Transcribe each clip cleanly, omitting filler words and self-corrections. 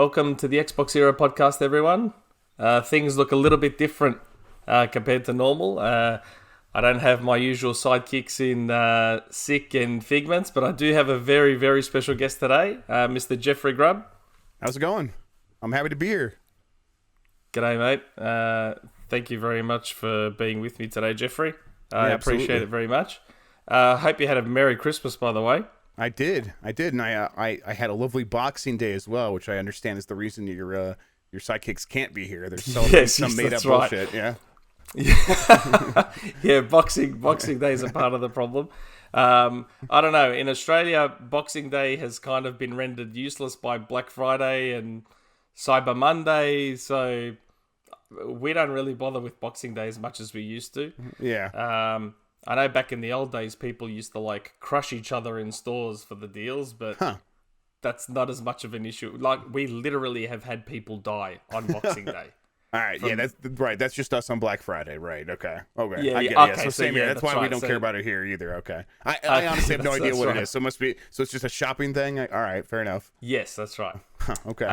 Welcome to the XboxEra podcast, everyone. Things look a little bit different compared to normal. I don't have my usual sidekicks in Sick and Figments, but I do have a very, very special guest today, Mr. Jeff Grubb. How's it going? I'm happy to be here. G'day, mate. Thank you very much for being with me today, Jeffrey. I appreciate it very much. Hope you had a Merry Christmas, by the way. I did, and I had a lovely Boxing Day as well, which I understand is the reason your sidekicks can't be here. There's some made up bullshit. Yeah. Yeah, Boxing Day is a part of the problem. I don't know. In Australia, Boxing Day has kind of been rendered useless by Black Friday and Cyber Monday, so we don't really bother with Boxing Day as much as we used to. Yeah. I know back in the old days, people used to crush each other in stores for the deals, but that's not as much of an issue. We literally have had people die on Boxing Day. All right, that's right. That's just us on Black Friday, right? Okay. Yeah, I get it. okay, So same here. That's why right. we don't care about it here either. Okay. I honestly have no idea what it is. So it must be. So it's just a shopping thing. All right, fair enough. Yes, that's right. Okay.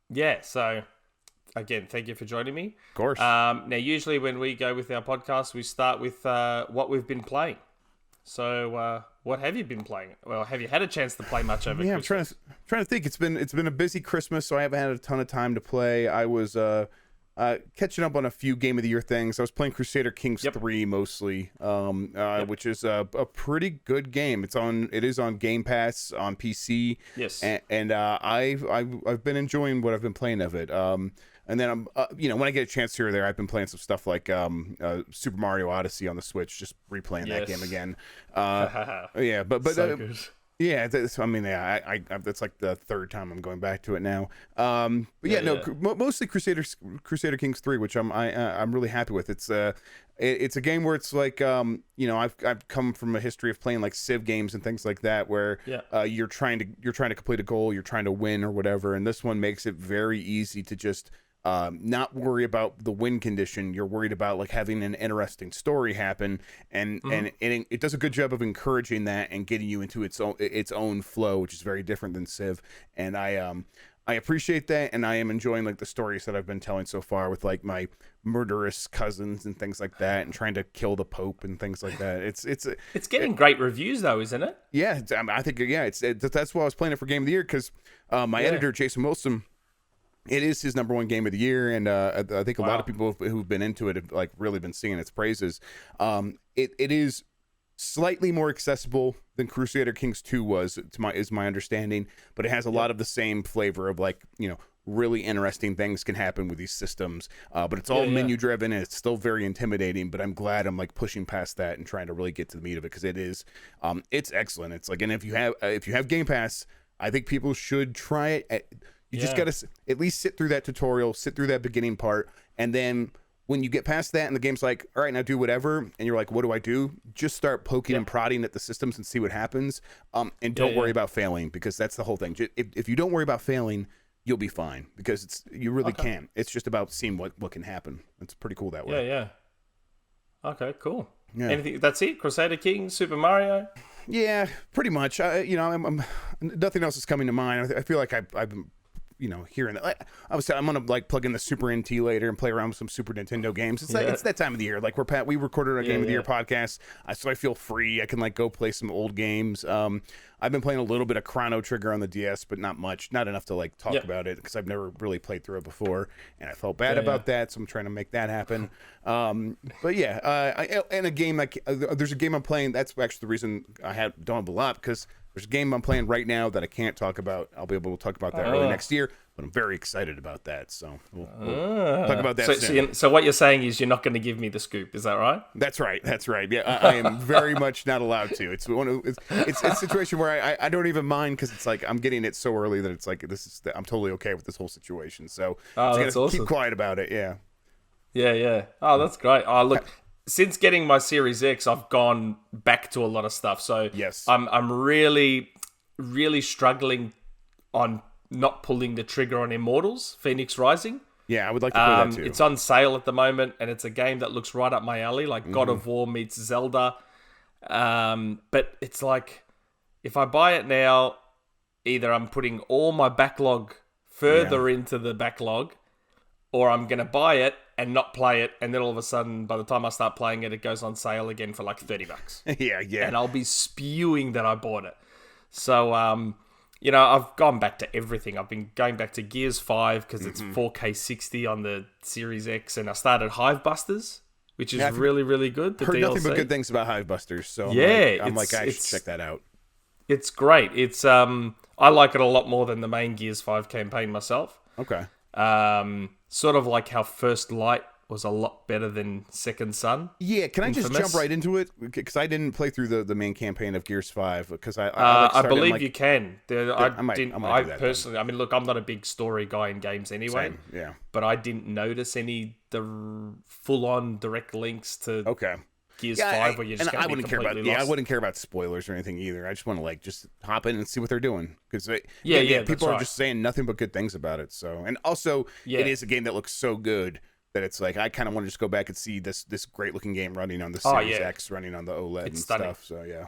Yeah. So again, thank you for joining me. Of course. Now, usually when we go with our podcast, we start with what we've been playing. So, what have you been playing? Well, have you had a chance to play much over Christmas? I'm trying to think. It's been a busy Christmas, so I haven't had a ton of time to play. I was catching up on a few Game of the Year things. I was playing Crusader Kings 3 mostly, which is a pretty good game. It is on Game Pass on PC. Yes, and I've been enjoying what I've been playing of it. And then I'm, when I get a chance here or there, I've been playing some stuff like Super Mario Odyssey on the Switch, just replaying that game again. Yeah, but so good. Yeah, that's like the third time I'm going back to it now. Mostly Crusader Kings 3, which I'm really happy with. It's a game where it's like I've come from a history of playing like Civ games and things like that, where you're trying to complete a goal, you're trying to win or whatever, and this one makes it very easy to just not worry about the win condition. You're worried about like having an interesting story happen, and it does a good job of encouraging that and getting you into its own flow, which is very different than Civ. And I appreciate that, and I am enjoying like the stories that I've been telling so far with like my murderous cousins and things like that, and trying to kill the Pope and things like that. It's getting great reviews though, isn't it? Yeah, I think that's why I was playing it for Game of the Year, because my editor Jason Wilson. It is his number one game of the year, and I think a lot of people who've been into it have like really been singing its praises. It is slightly more accessible than Crusader Kings 2 was, is my understanding, but it has a lot of the same flavor of like really interesting things can happen with these systems. But it's all menu driven, and it's still very intimidating. But I'm glad I'm like pushing past that and trying to really get to the meat of it, because it is it's excellent. It's like, and if you have Game Pass, I think people should try it. You just got to at least sit through that tutorial, sit through that beginning part, and then when you get past that and the game's like, all right, now do whatever, and you're like, what do I do? Just start poking and prodding at the systems and see what happens, and don't worry about failing, because that's the whole thing. If you don't worry about failing, you'll be fine, because you really can. It's just about seeing what can happen. It's pretty cool that way. Yeah. Okay, cool. Yeah. Anything? That's it? Crusader Kings, Super Mario? Yeah, pretty much. I'm nothing else is coming to mind. I feel like I've been hearing that. I'm gonna like plug in the Super NT later and play around with some Super Nintendo games. It's that time of the year. Like we recorded our Game of the Year podcast, so I feel free. I can like go play some old games. I've been playing a little bit of Chrono Trigger on the DS, but not much, not enough to like talk about it, because I've never really played through it before, and I felt bad about that, so I'm trying to make that happen. But yeah, and a game like there's a game I'm playing. That's actually the reason I don't have a lot, because there's a game I'm playing right now that I can't talk about. I'll be able to talk about that early next year, but I'm very excited about that. So we'll talk about that soon. So what you're saying is you're not going to give me the scoop, is that right? That's right. Yeah, I am very much not allowed to. It's a situation where I don't even mind, because it's like I'm getting it so early that it's like I'm totally okay with this whole situation. So that's awesome. Keep quiet about it. Yeah. Yeah. Oh, that's great. Oh, look. Since getting my Series X, I've gone back to a lot of stuff. So yes, I'm really, really struggling on not pulling the trigger on Immortals, Phoenix Rising. Yeah, I would like to play that too. It's on sale at the moment, and it's a game that looks right up my alley, like God of War meets Zelda. But it's like, if I buy it now, either I'm putting all my backlog further into the backlog, or I'm going to buy it and not play it, and then all of a sudden, by the time I start playing it, it goes on sale again for like $30. Yeah. And I'll be spewing that I bought it. So, I've gone back to everything. I've been going back to Gears 5 because it's 4K 60 on the Series X, and I started Hivebusters, which is really, really good. Heard nothing but good things about Hivebusters, so I should check that out. It's great. It's I like it a lot more than the main Gears 5 campaign myself. Okay. Sort of like how First Light was a lot better than Second Son. Yeah, can I just jump right into it? Because I didn't play through the main campaign of Gears 5 because I believe you can. I might do that personally, then. I mean, look, I'm not a big story guy in games anyway. Same, yeah. But I didn't notice the full-on direct links to Gears 5 where you're just going to be completely lost. Yeah, I wouldn't care about spoilers or anything either. I just want to just hop in and see what they're doing because people are just saying nothing but good things about it. So, and also it is a game that looks so good that it's like I kind of want to just go back and see this great looking game running on the Series X, running on the OLED and stuff. So yeah.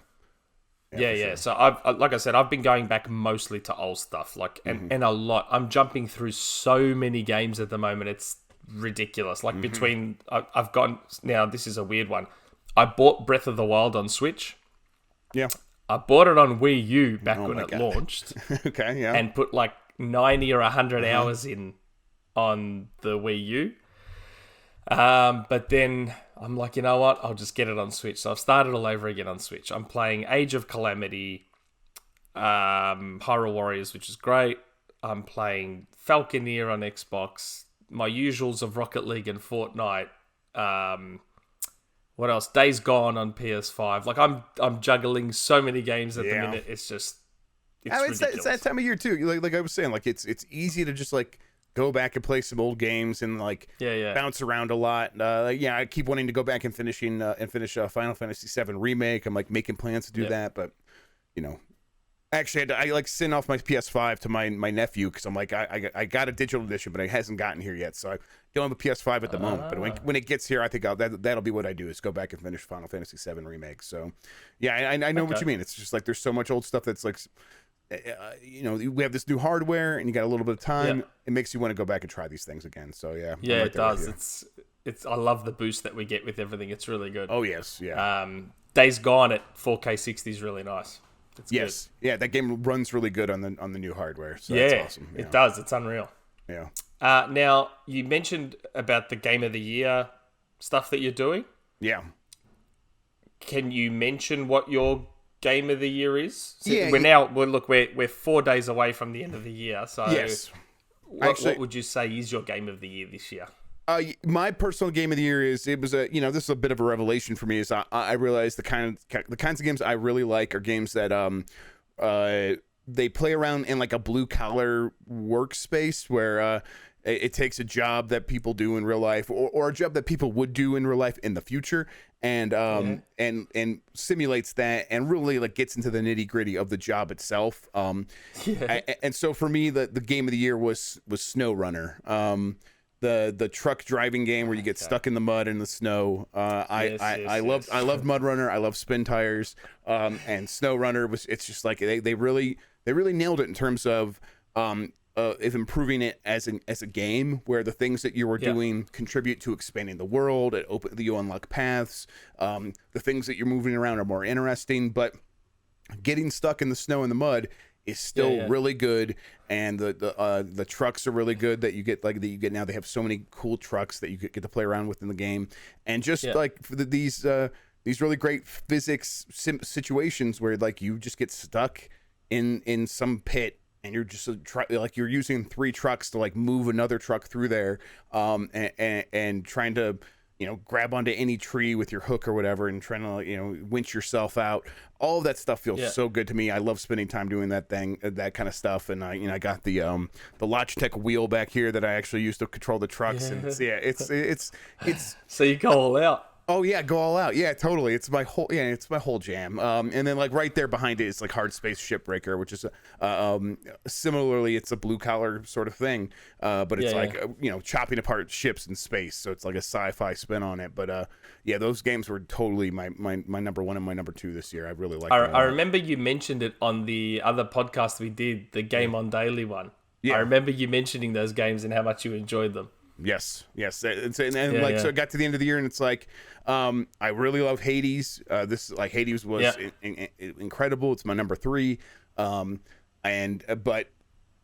Sure. So I've been going back mostly to old stuff, and a lot. I'm jumping through so many games at the moment. It's ridiculous. Like between I've gone now. This is a weird one. I bought Breath of the Wild on Switch. Yeah. I bought it on Wii U back when it launched. Okay. Yeah. And put like 90 or 100 hours in on the Wii U. But then I'm like, you know what? I'll just get it on Switch. So I've started all over again on Switch. I'm playing Age of Calamity, Hyrule Warriors, which is great. I'm playing Falconeer on Xbox. My usuals of Rocket League and Fortnite. What else? Days Gone on PS5. Like I'm juggling so many games at the minute. It's just ridiculous. It's that time of year too. Like I was saying, like it's easy to just like go back and play some old games and like bounce around a lot. I keep wanting to go back and finish Final Fantasy VII Remake. I'm like making plans to do that, but actually I like send off my PS5 to my nephew because I'm like I got a digital edition, but it hasn't gotten here yet, so I don't have a PS5 at the moment. But when it gets here, I think that'll be what I do is go back and finish Final Fantasy VII Remake. So I know what you mean. It's just like there's so much old stuff that's like. We have this new hardware and you got a little bit of time. It makes you want to go back and try these things again. So it does. It's I love the boost that we get with everything. It's really good. Oh yes, yeah. Days Gone at 4K 60 is really nice. It's good. Yeah, that game runs really good on the new hardware. So that's awesome. It does. It's unreal. Yeah. Now you mentioned about the Game of the Year stuff that you're doing. Yeah. Can you mention what your Game of the Year is? So we're 4 days away from the end of the year. So yes. What would you say is your Game of the Year this year? My personal Game of the Year this is a bit of a revelation for me. Is I realized the kinds of games I really like are games that they play around in like a blue collar workspace where it takes a job that people do in real life or a job that people would do in real life in the future and simulates that and really like gets into the nitty gritty of the job itself. And so for me, the Game of the Year was SnowRunner. The truck driving game where you get stuck in the mud and the snow. I love Mud Runner. I love Spin Tires. And SnowRunner it's just like they really nailed it in terms of improving it as a game where the things that you were doing contribute to expanding the world. You unlock paths. The things that you're moving around are more interesting, but getting stuck in the snow and the mud is still really good, and the trucks are really good that you get now. They have so many cool trucks that you get to play around with in the game, and just like for these really great physics situations where like you just get stuck in some pit and you're just you're using 3 trucks to like move another truck through there, and trying to grab onto any tree with your hook or whatever and trying to, winch yourself out. All of that stuff feels so good to me. I love spending time doing that kind of stuff. And I got the Logitech wheel back here that I actually use to control the trucks. And it's so you go all out. Oh yeah, go all out. Yeah, totally. It's my whole jam. And then like right there behind it is like Hard Space Shipbreaker, which is similarly it's a blue collar sort of thing. But it's chopping apart ships in space, so it's like a sci-fi spin on it. But those games were totally my number 1 and my number 2 this year. I really liked them. I remember you mentioned it on the other podcast we did, the Game on Daily one. I remember you mentioning those games and how much you enjoyed them. Yes. So it got to the end of the year, and it's like, I really love Hades. Hades was incredible. It's my number 3. But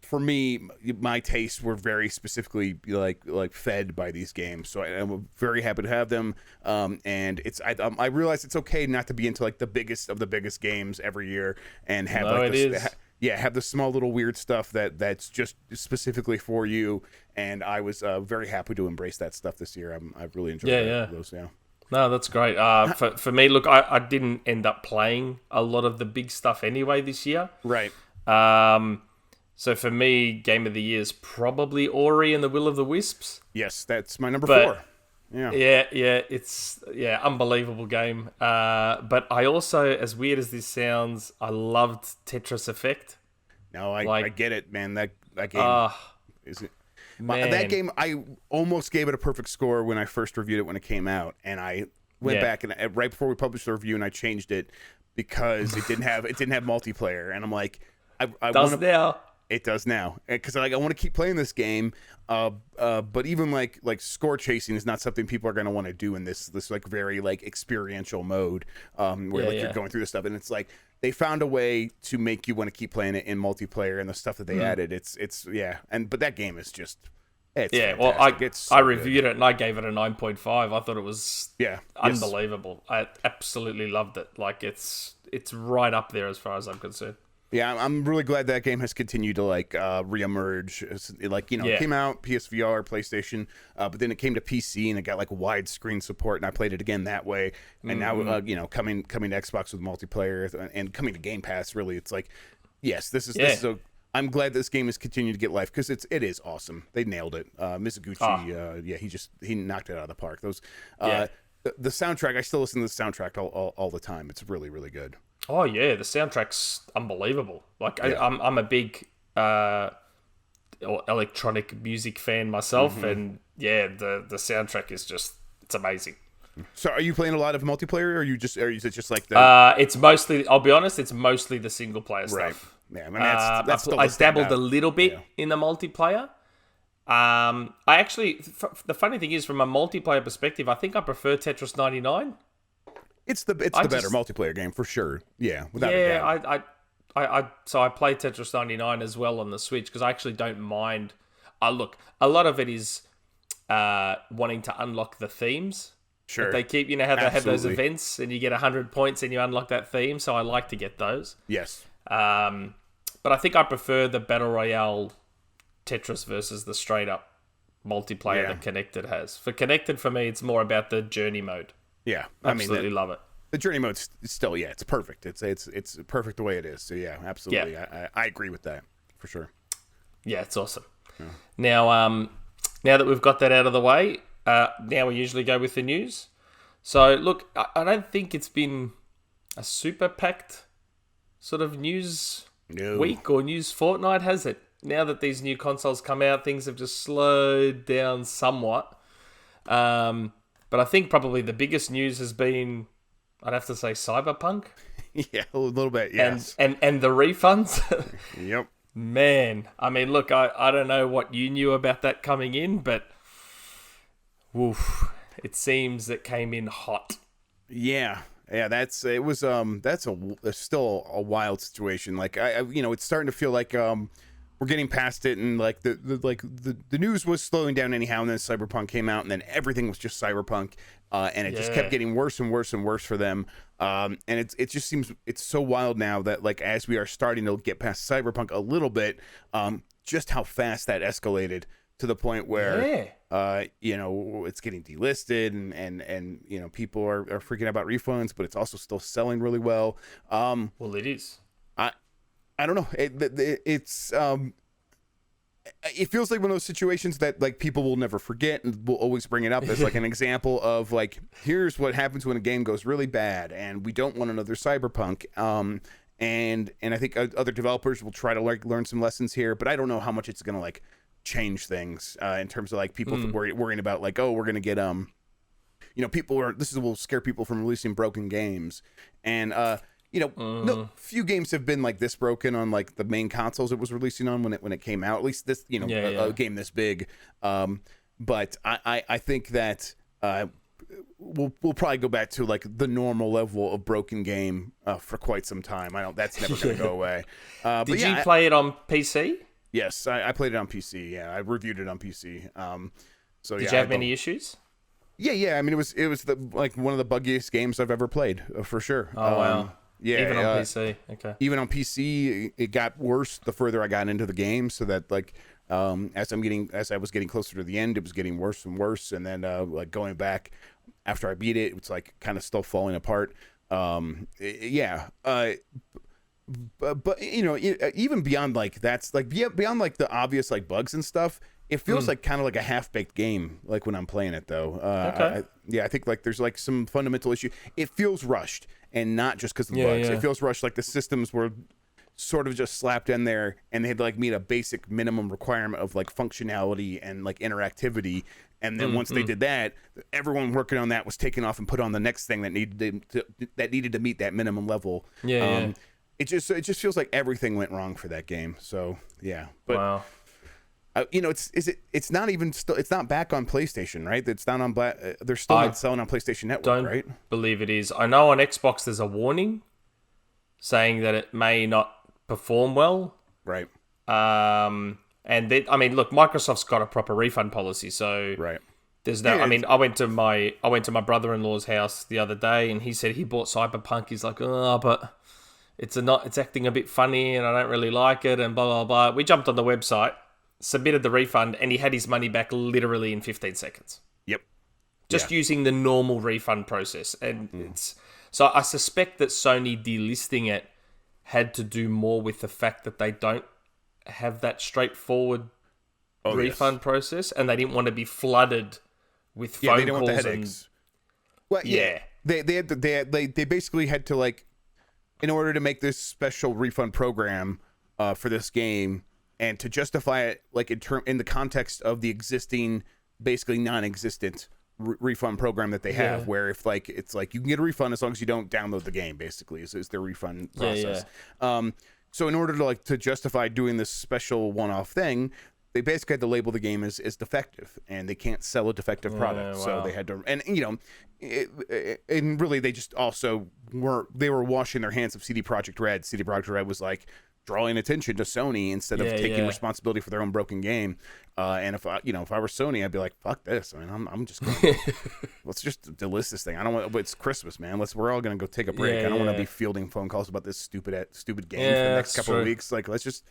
for me, my tastes were very specifically like fed by these games. So I'm very happy to have them. And I realize it's okay not to be into like the biggest of the biggest games every year and have have the small little weird stuff that's just specifically for you. And I was very happy to embrace that stuff this year. I've really enjoyed those. Yeah. No, that's great. For me, look, I didn't end up playing a lot of the big stuff anyway this year. Right. So for me, Game of the Year is probably Ori and the Will of the Wisps. Yes, that's my number 4. Yeah. It's unbelievable game. But I also, as weird as this sounds, I loved Tetris Effect. No, I get it, man. That game is it. That game, I almost gave it a perfect score when I first reviewed it when it came out, and I went back and right before we published the review, and I changed it because it didn't have multiplayer, and I'm like, It does now, because I want to keep playing this game. But even like score chasing is not something people are going to want to do in this like very like experiential mode, where you're going through this stuff, and it's like they found a way to make you want to keep playing it in multiplayer, and the stuff that they added, but that game is just fantastic. Well, I reviewed it and I gave it a 9.5. I thought it was unbelievable. I absolutely loved it. Like it's right up there as far as I'm concerned. Yeah, I'm really glad that game has continued to like reemerge. It came out PSVR, PlayStation, but then it came to PC and it got like widescreen support, and I played it again that way. And now, coming to Xbox with multiplayer and coming to Game Pass, really, it's like, yes, this is I'm glad this game has continued to get life because it is awesome. They nailed it. Mizuguchi, he knocked it out of the park. Those, the soundtrack, I still listen to the soundtrack all the time. It's really, really good. Oh yeah, the soundtrack's unbelievable. Like I'm a big electronic music fan myself, and the soundtrack is it's amazing. So, are you playing a lot of multiplayer, or is it just like the? It's mostly. I'll be honest. It's mostly the single player stuff. Yeah, I mean, that's I dabbled a little bit in the multiplayer. I actually, the funny thing is, from a multiplayer perspective, I think I prefer Tetris 99. It's the better multiplayer game for sure. Yeah, without a doubt. I play Tetris 99 as well on the Switch because I actually don't mind. Look, a lot of it is wanting to unlock the themes. Sure. They keep, how they have those events and you get 100 points and you unlock that theme. So I like to get those. Yes. But I think I prefer the Battle Royale Tetris versus the straight up multiplayer that Connected has. For Connected, for me, it's more about the journey mode. Yeah, absolutely love it. The journey mode's still, it's perfect. It's perfect the way it is. So yeah, absolutely, yeah. I agree with that for sure. Yeah, it's awesome. Yeah. Now that we've got that out of the way, now we usually go with the news. So look, I don't think it's been a super packed sort of news week or news fortnight, has it? Now that these new consoles come out, things have just slowed down somewhat. But I think probably the biggest news has been, I'd have to say, Cyberpunk. Yeah, a little bit, yes. And the refunds. Yep. Man, I mean, look, I don't know what you knew about that coming in, but it seems it came in hot. Yeah, that's still a wild situation. Like it's starting to feel like we're getting past it, and like the news was slowing down anyhow, and then Cyberpunk came out, and then everything was just Cyberpunk, and it just kept getting worse and worse and worse for them. And it just seems it's so wild now that like as we are starting to get past Cyberpunk a little bit, just how fast that escalated to the point where it's getting delisted, and people are freaking out about refunds, but it's also still selling really well. Well, it is. I don't know. It feels like one of those situations that like people will never forget and will always bring it up as like an example of like, here's what happens when a game goes really bad, and we don't want another Cyberpunk. And I think other developers will try to like learn some lessons here, but I don't know how much it's gonna like change things in terms of like people worrying about like, oh, we're gonna get this will scare people from releasing broken games, and no few games have been like this broken on like the main consoles it was releasing on when it came out. At least this, a game this big. But I think that we'll probably go back to like the normal level of broken game for quite some time. That's never going to go away. Did you play it on PC? Yes, I played it on PC. Yeah, I reviewed it on PC. So did you have any issues? Yeah. I mean, it was like one of the buggiest games I've ever played for sure. Oh wow. Yeah, even on PC. Okay. Even on PC, it got worse the further I got into the game. So that like, as I was getting closer to the end, it was getting worse and worse. And then like going back after I beat it, it's like kind of still falling apart. Yeah. But even beyond like that's like beyond like the obvious like bugs and stuff, it feels like kind of like a half-baked game like when I'm playing it though. Okay. I think like there's like some fundamental issue. It feels rushed, and not just because of the bugs. It feels rushed, like the systems were sort of just slapped in there and they had to like meet a basic minimum requirement of like functionality and like interactivity, and then once they did that, everyone working on that was taken off and put on the next thing that needed to meet that minimum level. It just feels like everything went wrong for that game. So yeah, but wow. It's not even still. It's not back on PlayStation, right? It's not on they're still not selling on PlayStation Network, right? Believe it is. I know on Xbox there's a warning saying that it may not perform well, right? And look, Microsoft's got a proper refund policy, so right. There's no. I mean, I went to my brother-in-law's house the other day, and he said he bought Cyberpunk. He's like, but it's acting a bit funny, and I don't really like it, and blah blah blah. We jumped on the website, submitted the refund, and he had his money back literally in 15 seconds. Yep. Just using the normal refund process. And so I suspect that Sony delisting it had to do more with the fact that they don't have that straightforward refund process, and they didn't want to be flooded with phone they don't calls. Want the headaches. Well, yeah. They basically had to like, in order to make this special refund program for this game, and to justify it, like in the context of the existing, basically non-existent refund program that they have, where if like it's like you can get a refund as long as you don't download the game, basically is their refund process. So in order to justify doing this special one-off thing, they basically had to label the game as defective, and they can't sell a defective product. So they had to, and and really they just also were washing their hands of CD Projekt Red. CD Projekt Red was like drawing attention to Sony instead of taking responsibility for their own broken game. And if I were Sony, I'd be like, fuck this. I mean, I'm just going let's just delist this thing. I don't want, it's Christmas, man. We're all going to go take a break. I don't want to be fielding phone calls about this stupid game for the next couple of weeks. Like, let's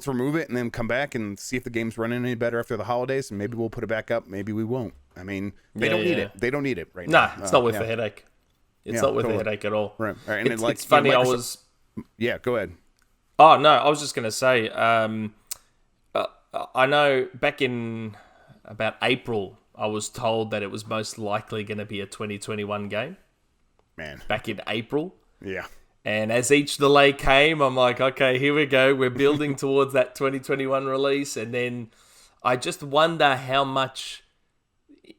remove it and then come back and see if the game's running any better after the holidays, and maybe we'll put it back up. Maybe we won't. I mean, they don't need it. They don't need it right now. Nah, it's not worth the headache. It's not worth the headache at all. Right. And it's funny. Microsoft... go ahead. Oh, no, I was just going to say, I know back in about April, I was told that it was most likely going to be a 2021 game. Man. Back in April. Yeah. And as each delay came, I'm like, okay, here we go. We're building towards that 2021 release. And then I just wonder how much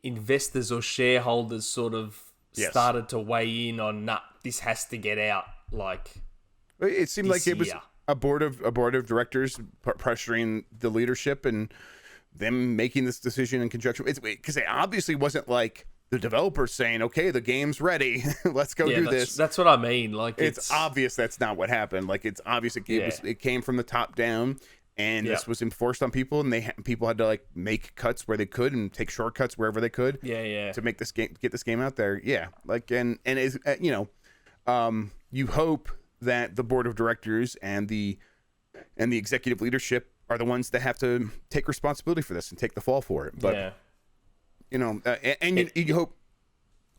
investors or shareholders sort of started to weigh in on, this has to get out. Like, it seemed like it was a board of directors pressuring the leadership and them making this decision in conjunction. Because it obviously wasn't like the developers saying, "Okay, the game's ready, let's go do this." That's what I mean. Like, it's obvious that's not what happened. Like, it's obvious it came from the top down, and this was enforced on people, and people had to like make cuts where they could and take shortcuts wherever they could. To make get this game out there. Yeah, like and is you hope that the board of directors and the executive leadership are the ones that have to take responsibility for this and take the fall for it. But you hope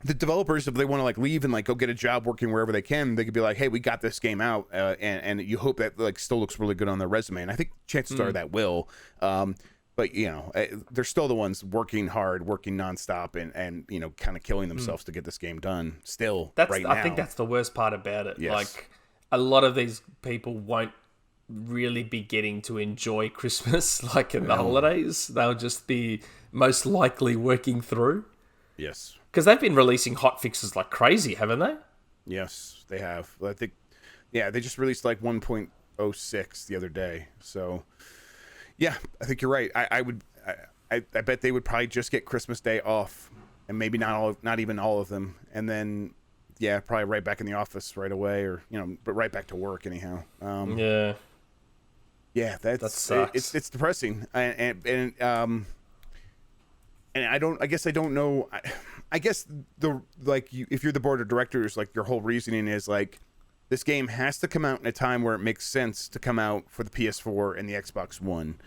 the developers, if they want to like leave and like go get a job working wherever they can, they could be like, hey, we got this game out, and you hope that like still looks really good on their resume. And I think chances are that will. But they're still the ones working hard, working nonstop, and kind of killing themselves to get this game done. Still, now. I think that's the worst part about it. Yes. Like, a lot of these people won't really be getting to enjoy Christmas like in the holidays. They'll just be most likely working through. Yes. Because they've been releasing hot fixes like crazy, haven't they? Yes, they have. I think Yeah, they just released like 1.06 the other day. So, yeah, I think you're right. I bet they would probably just get Christmas Day off, and maybe not even all of them, and then probably right back in the office right away, or but right back to work anyhow. That sucks. It's depressing, and I guess I don't know. I guess if you're the board of directors, like your whole reasoning is like this game has to come out in a time where it makes sense to come out for the PS4 and the Xbox One.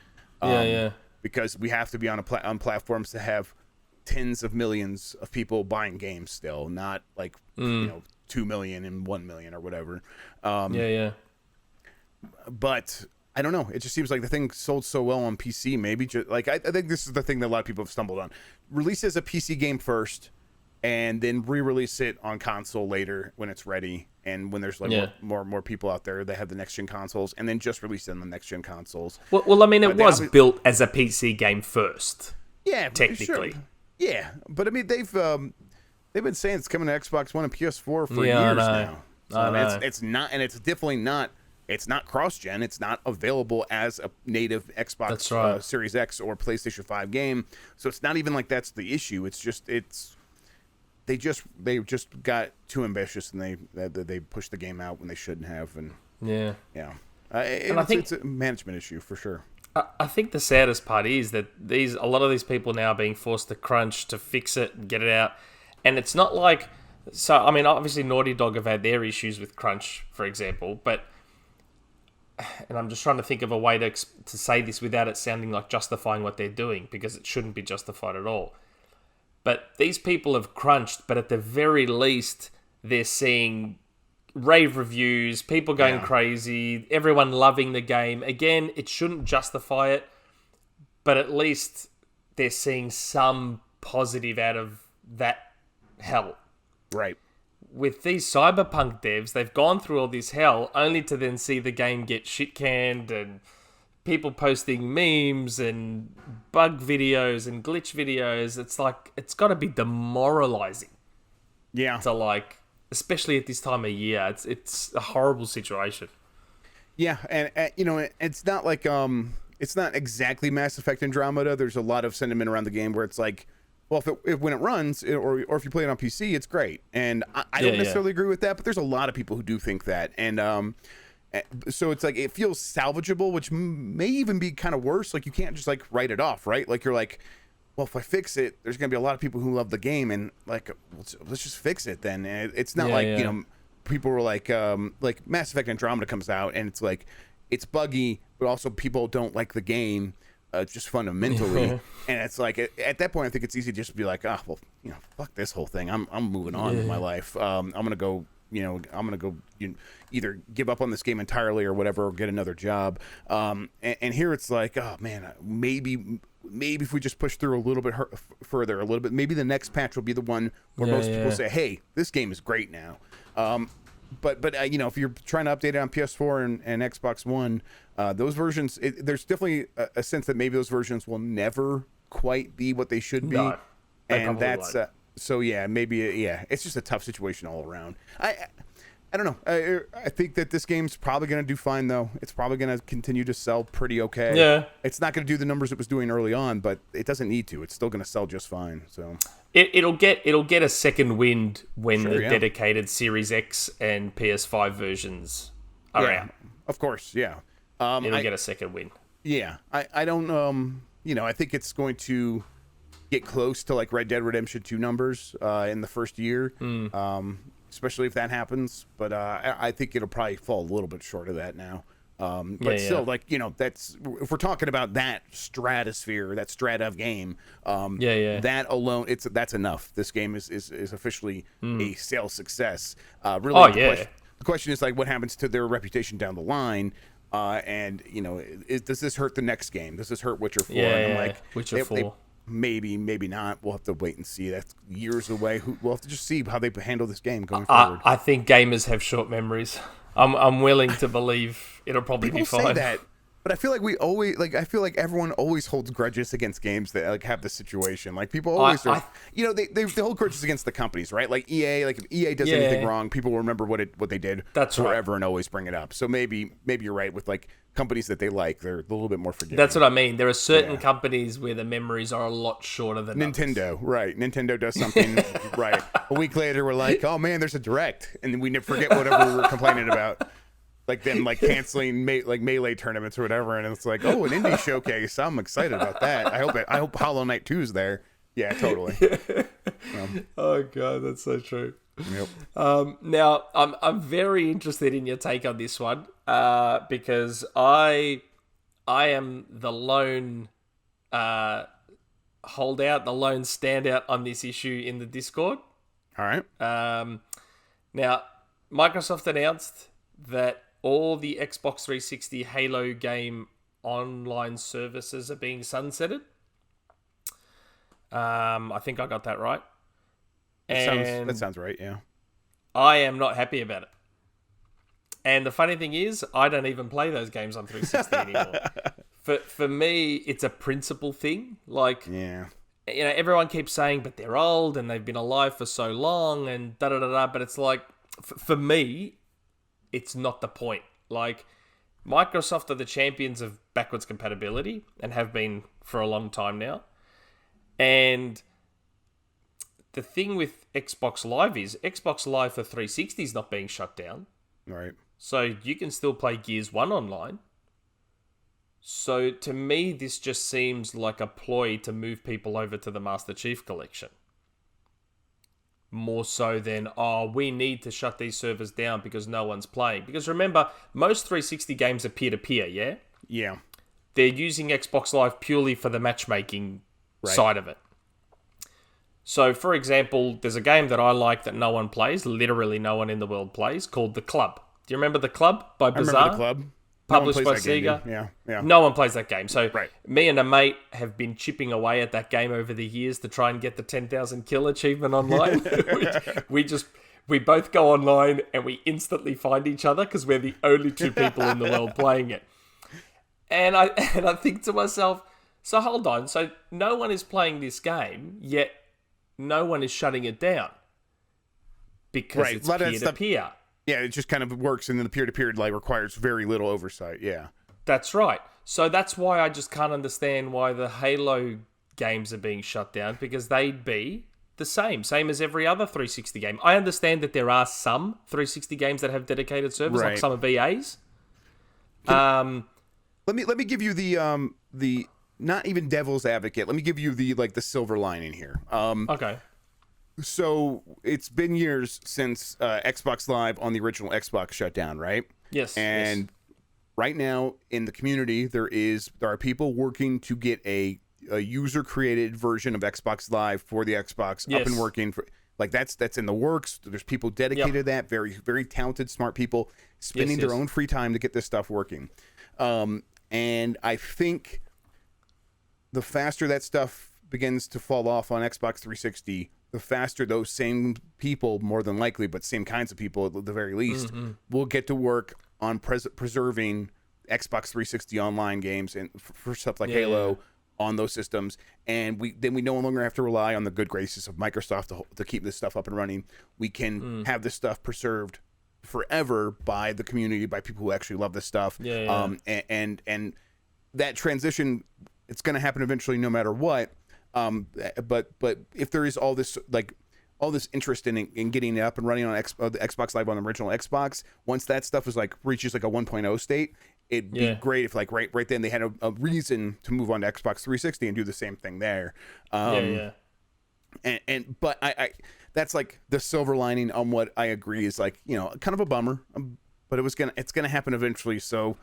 Because we have to be on platforms to have tens of millions of people buying games still, not like 2 million and 1 million or whatever. But I don't know. It just seems like the thing sold so well on PC. Maybe just like I think this is the thing that a lot of people have stumbled on. Release it as a PC game first, and then re-release it on console later when it's ready, and when there's like more people out there that have the next gen consoles, and then just release it on the next gen consoles. Well, I mean, it was built as a PC game first. Yeah, technically. Sure. Yeah, but I mean, they've been saying it's coming to Xbox One and PS4 for years now. So it's not, and it's definitely not. It's not cross-gen. It's not available as a native Xbox Series X or PlayStation 5 game. So it's not even like that's the issue. It's just they just got too ambitious, and they pushed the game out when they shouldn't have. And I think it's a management issue for sure. I think the saddest part is that a lot of these people now are being forced to crunch to fix it and get it out, and it's not like. So I mean, obviously Naughty Dog have had their issues with crunch, for example, but. And I'm just trying to think of a way to say this without it sounding like justifying what they're doing, because it shouldn't be justified at all. But these people have crunched, but at the very least, they're seeing rave reviews, people going crazy, everyone loving the game. Again, it shouldn't justify it, but at least they're seeing some positive out of that hell. Right. With these Cyberpunk devs, they've gone through all this hell only to then see the game get shit canned and people posting memes and bug videos and glitch videos. It's like, it's got to be demoralizing. Yeah. To like, especially at this time of year, it's a horrible situation. Yeah, and it's not like it's not exactly Mass Effect Andromeda. There's a lot of sentiment around the game where it's like, well, when it runs, or if you play it on PC, it's great. And I don't necessarily agree with that, but there's a lot of people who do think that. And so it's like, it feels salvageable, which may even be kind of worse. Like, you can't just like write it off, right? Like, you're like, well, if I fix it, there's going to be a lot of people who love the game, and like, let's just fix it then. And it's not people were like Mass Effect Andromeda comes out, and it's like, it's buggy, but also people don't like the game. Just fundamentally, and it's like at that point, I think it's easy just to be like, fuck this whole thing. I'm moving on with my life. I'm gonna go, either give up on this game entirely or whatever, or get another job. And here it's like, oh man, maybe if we just push through a little bit further, a little bit, maybe the next patch will be the one where most people say, hey, this game is great now. But if you're trying to update it on PS4 and Xbox One, those versions, there's definitely a sense that maybe those versions will never quite be what they should be. No, and that's it's just a tough situation all around. I don't know. I think that this game's probably going to do fine, though. It's probably going to continue to sell pretty okay. Yeah. It's not going to do the numbers it was doing early on, but it doesn't need to. It's still going to sell just fine. So it'll get a second wind when the dedicated Series X and PS5 versions are out. Of course, yeah. It'll get a second wind. Yeah. I don't I think it's going to get close to like Red Dead Redemption 2 numbers in the first year. Especially if that happens, but I think it'll probably fall a little bit short of that now. But still, like, that's, if we're talking about that stratosphere, that strata of game, that alone, that's enough. This game is officially a sales success. Really, the question is like, what happens to their reputation down the line? And does this hurt the next game? Does this hurt Witcher 4? And I'm like, Witcher 4. Maybe not. We'll have to wait and see. That's years away. We'll have to just see how they handle this game going forward. I think gamers have short memories. I'm willing to believe it'll probably be fine. Say that. But I feel like we always I feel like everyone always holds grudges against games that like have this situation. Like people always they hold grudges against the companies, right? Like EA, like if EA does anything wrong, people will remember what they did forever and always bring it up. So maybe you're right with like companies that they like, they're a little bit more forgiving. That's what I mean. There are certain companies where the memories are a lot shorter than Nintendo, others. Right? Nintendo does something right. A week later, we're like, oh man, there's a direct, and we forget whatever we were complaining about. Like them, like canceling Melee tournaments or whatever, and it's like, oh, an indie showcase. I'm excited about that. I hope Hollow Knight 2 is there. Yeah, totally. Oh god, that's so true. Yep. Now, I'm very interested in your take on this one, because I am the lone holdout, the lone standout on this issue in the Discord. All right. Now, Microsoft announced that all the Xbox 360 Halo game online services are being sunsetted. I think I got that right. That sounds right, yeah. I am not happy about it. And the funny thing is, I don't even play those games on 360 anymore. For me, it's a principle thing. Like, everyone keeps saying, but they're old and they've been alive for so long and da-da-da-da. But it's like, for me, it's not the point. Like, Microsoft are the champions of backwards compatibility and have been for a long time now. And the thing with Xbox Live is Xbox Live for 360 is not being shut down. Right. So you can still play Gears 1 online. So to me, this just seems like a ploy to move people over to the Master Chief Collection. More so than, we need to shut these servers down because no one's playing. Because remember, most 360 games are peer-to-peer, yeah? Yeah. They're using Xbox Live purely for the matchmaking side of it. So, for example, there's a game that I like that no one plays, literally no one in the world plays, called The Club. Do you remember The Club by Bazaar? I remember The Club. Published by Sega. Yeah. No one plays that game. So me and a mate have been chipping away at that game over the years to try and get the 10,000 kill achievement online. we both go online and we instantly find each other because we're the only two people in the world playing it. And I think to myself, so hold on. So no one is playing this game, yet no one is shutting it down because it's peer-to-peer. Yeah, it just kind of works, and then the peer-to-peer requires very little oversight. Yeah, that's right. So that's why I just can't understand why the Halo games are being shut down, because they'd be the same as every other 360 game. I understand that there are some 360 games that have dedicated servers, like some of EA's. Let me give you the not even devil's advocate. Let me give you the silver lining here. Okay. So it's been years since Xbox Live on the original Xbox shut down, right? Yes. And right now in the community, there are people working to get a user-created version of Xbox Live for the Xbox up and working. That's in the works. There's people dedicated to that. Very, very talented, smart people spending their own free time to get this stuff working. And I think the faster that stuff begins to fall off on Xbox 360, the faster those same people, more than likely, but same kinds of people at the very least, will get to work on preserving Xbox 360 online games and for stuff like Halo on those systems. And we no longer have to rely on the good graces of Microsoft to keep this stuff up and running. We can have this stuff preserved forever by the community, by people who actually love this stuff. And that transition, it's going to happen eventually no matter what. But if there is all this interest in getting it up and running on the Xbox Live on the original Xbox, once that stuff is reaches a 1.0 state, it'd be great if right then they had a reason to move on to Xbox 360 and do the same thing there. But I that's the silver lining on what I agree is kind of a bummer, but it's gonna happen eventually. So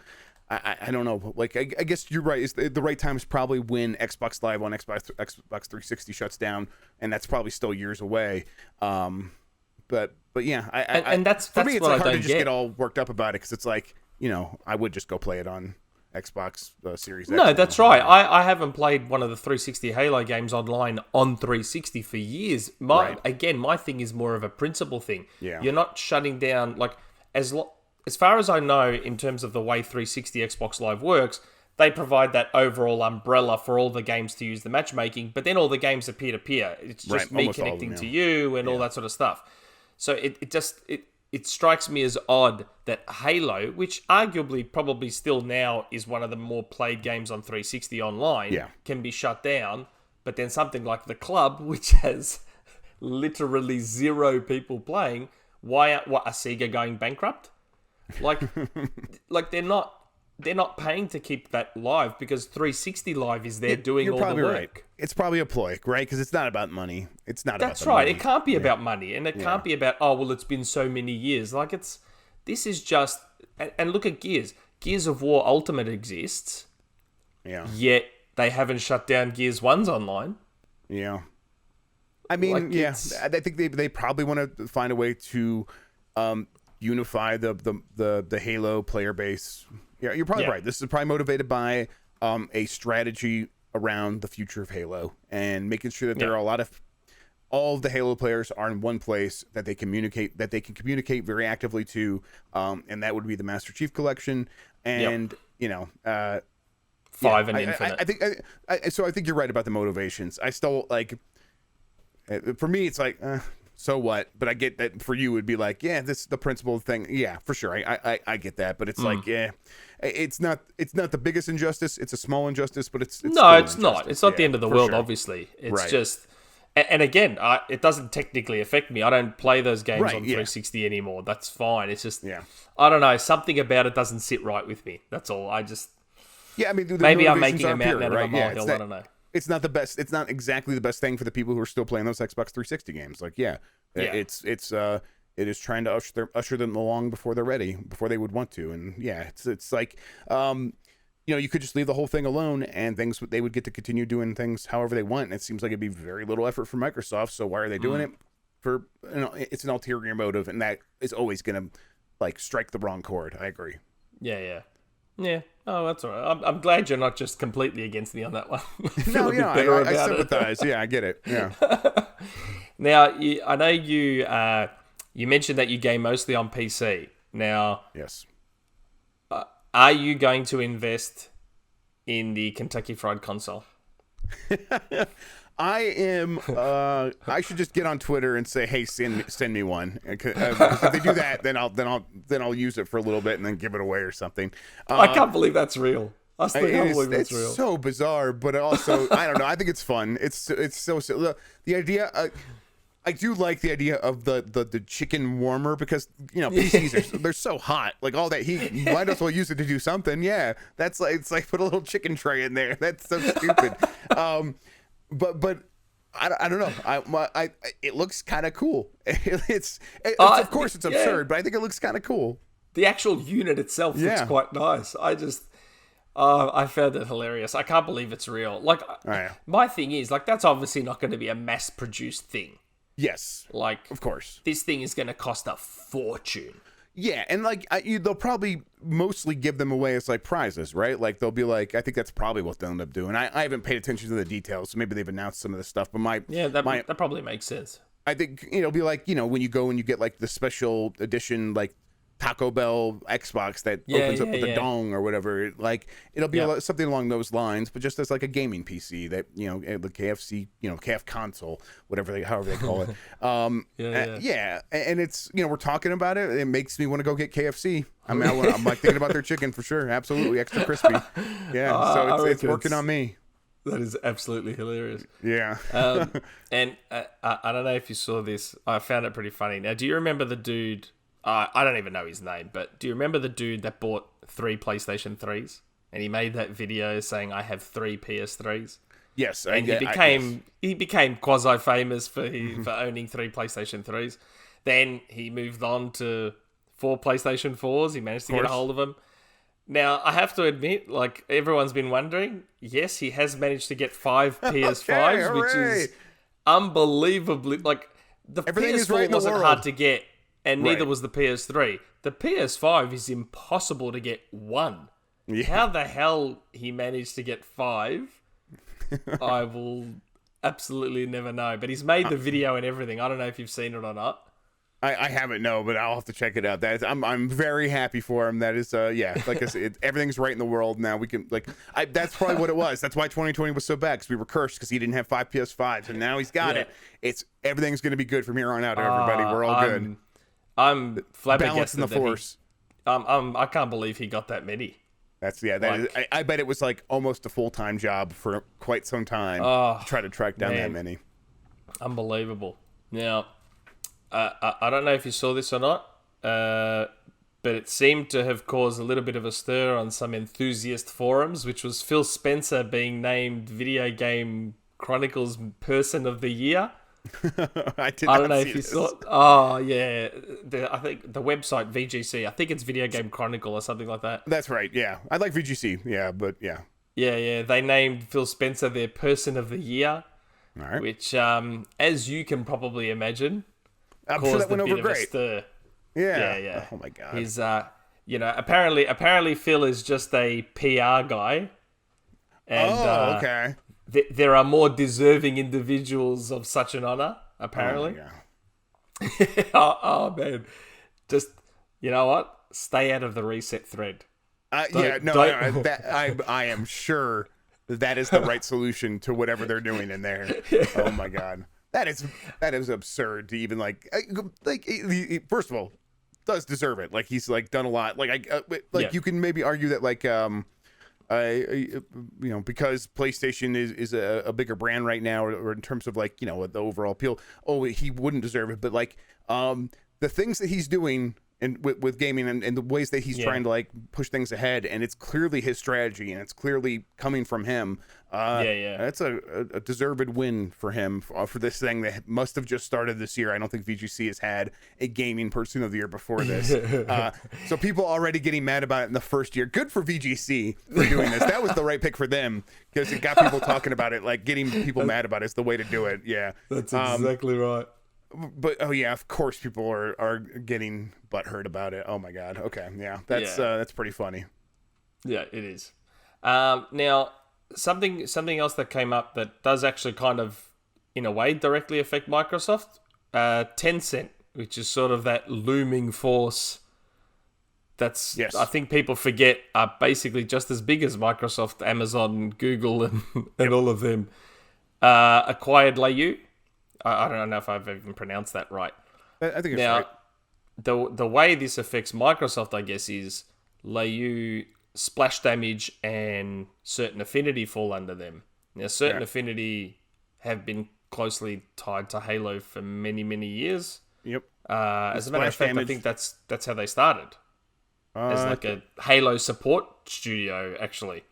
I don't know. I guess you're right. The right time is probably when Xbox Live on Xbox 360 shuts down, and that's probably still years away. But yeah, that's for me, it's what hard to just get all worked up about it because it's I would just go play it on Xbox Series X. No, that's right. I haven't played one of the 360 Halo games online on 360 for years. My thing is more of a principle thing. Yeah. You're not shutting down as as far as I know, in terms of the way 360 Xbox Live works, they provide that overall umbrella for all the games to use the matchmaking, but then all the games are peer-to-peer. It's just me connecting to you and all that sort of stuff. So it strikes me as odd that Halo, which arguably probably still now is one of the more played games on 360 online, can be shut down, but then something like The Club, which has literally 0 people playing, why are Sega going bankrupt? Like they're not paying to keep that live because 360 Live is there doing all the work. Right. It's probably a ploy, right? Because it's not about money. It's not. That's about right. money. It can't be about money, and it can't be about it's been so many years. Like this is just and look at Gears. Gears of War Ultimate exists. Yeah. Yet they haven't shut down Gears 1's online. Yeah. I mean, I think they probably want to find a way to unify the Halo player base. Yeah, you're probably right. This is probably motivated by a strategy around the future of Halo and making sure that there are all of the Halo players are in one place that they can communicate very actively to, and that would be the Master Chief Collection and 5 and Infinite. I think you're right about the motivations. I still for me it's like. So what? But I get that for you would be like, this is the principal thing. Yeah, for sure. I get that, but it's like, it's not the biggest injustice. It's a small injustice, but it's no, it's not. It's not the end of the world. Sure. Obviously, it's just, and again, it doesn't technically affect me. I don't play those games on 360 anymore. That's fine. It's just, I don't know. Something about it doesn't sit right with me. That's all. I just, I mean, maybe I'm making a mountain out of a molehill. I don't know. It's not the best. It's not exactly the best thing for the people who are still playing those Xbox 360 games. Like, it is trying to usher them along before they're ready, before they would want to. And it's like, you could just leave the whole thing alone, and they would get to continue doing things however they want. And it seems like it'd be very little effort for Microsoft. So why are they doing it? For it's an ulterior motive, and that is always going to strike the wrong chord. I agree. Yeah. Oh, that's all right. I'm glad you're not just completely against me on that one. I sympathize. I get it. Yeah. Now, I know you mentioned that you game mostly on PC. Now, yes. Are you going to invest in the Kentucky Fried Console? I am. I should just get on Twitter and say, "Hey, send me one." Because if they do that, then I'll use it for a little bit and then give it away or something. I can't believe that's real. I still can't believe that's real. It's so bizarre, but also I don't know. I think it's fun. It's so the idea. I do like the idea of the chicken warmer because PCs they're so hot. Like all that heat, you might as well use it to do something. Yeah, that's like it's like put a little chicken tray in there. That's so stupid. But I don't know. It looks kind of cool. It's of course it's absurd, but I think it looks kind of cool. The actual unit itself looks quite nice. I found it hilarious. I can't believe it's real. Like my thing is that's obviously not going to be a mass-produced thing. Yes, of course, this thing is going to cost a fortune. Yeah, and they'll probably mostly give them away as prizes, right? Like they'll be like, I think that's probably what they'll end up doing. I haven't paid attention to the details, so maybe they've announced some of this stuff. But that probably makes sense. I think it'll be when you go and you get the special edition Taco Bell Xbox that opens up with a dong or whatever. It'll be something along those lines, but just as a gaming PC that the KFC KFConsole, however they call it. And it's we're talking about it. It makes me want to go get KFC. I'm thinking about their chicken for sure. Absolutely extra crispy. Yeah, so it's working on me. That is absolutely hilarious. Yeah. And I don't know if you saw this. I found it pretty funny. Now, do you remember the dude? I don't even know his name, but do you remember the dude that bought 3 PlayStation 3s? And he made that video saying, I have 3 PS3s. Yes. And he became quasi-famous for owning 3 PlayStation 3s. Then he moved on to 4 PlayStation 4s. He managed to get a hold of them. Now, I have to admit, everyone's been wondering, yes, he has managed to get 5 PS5s, which is unbelievably... the PS4 wasn't hard to get. And neither was the PS3. The PS5 is impossible to get 1. Yeah. How the hell he managed to get 5, I will absolutely never know. But he's made the video and everything. I don't know if you've seen it or not. I haven't, no, but I'll have to check it out. I'm very happy for him. That is, like I said, everything's right in the world now. We can that's probably what it was. That's why 2020 was so bad, because we were cursed because he didn't have 5 PS5s, and now he's got it. Everything's going to be good from here on out, everybody. We're all good. I'm flabbergasted. Balancing the force. I can't believe he got that many. I bet it was like almost a full-time job for quite some time to try to track down that many. Unbelievable. Now, I don't know if you saw this or not, but it seemed to have caused a little bit of a stir on some enthusiast forums, which was Phil Spencer being named Video Game Chronicles Person of the Year. I don't know if you saw. Oh yeah, I think the website VGC. I think it's Video Game Chronicle or something like that. That's right. Yeah, I like VGC. Yeah, but yeah. Yeah. They named Phil Spencer their Person of the Year, all right. Which, as you can probably imagine, I'm sure that went over great. Yeah. Oh my god. He's apparently Phil is just a PR guy. And, okay. There are more deserving individuals of such an honor, apparently. Oh man. Just, you know what? Stay out of the reset thread. I am sure that is the right solution to whatever they're doing in there. Oh my god. That is absurd to even he, first of all, does deserve it. Like, he's like done a lot. You can maybe argue that because PlayStation is a bigger brand right now, or in terms of the overall appeal. Oh, he wouldn't deserve it. But the things that he's doing and with gaming and the ways that he's trying to push things ahead, and it's clearly his strategy and it's clearly coming from him. That's a deserved win for him for this thing that must have just started this year. I don't think VGC has had a gaming person of the year before this. So people already getting mad about it in the first year. Good for VGC for doing this. That was the right pick for them, because it got people talking about it. Getting people mad about it is the way to do it. Yeah, that's exactly right. But of course people are getting butthurt about it. Oh my god. Okay, that's pretty funny. Yeah, it is. Now something else that came up that does actually kind of, in a way, directly affect Microsoft. Tencent, which is sort of that looming force that's, I think people forget, are basically just as big as Microsoft, Amazon, Google, and all of them. Acquired Leyou. I don't know if I've even pronounced that right. I think it's right. The way this affects Microsoft, I guess, is Leyou, Splash Damage, and Certain Affinity fall under them. Now, Certain Affinity have been closely tied to Halo for many, many years. Yep. As a matter of fact, I think that's how they started. As a Halo support studio, actually.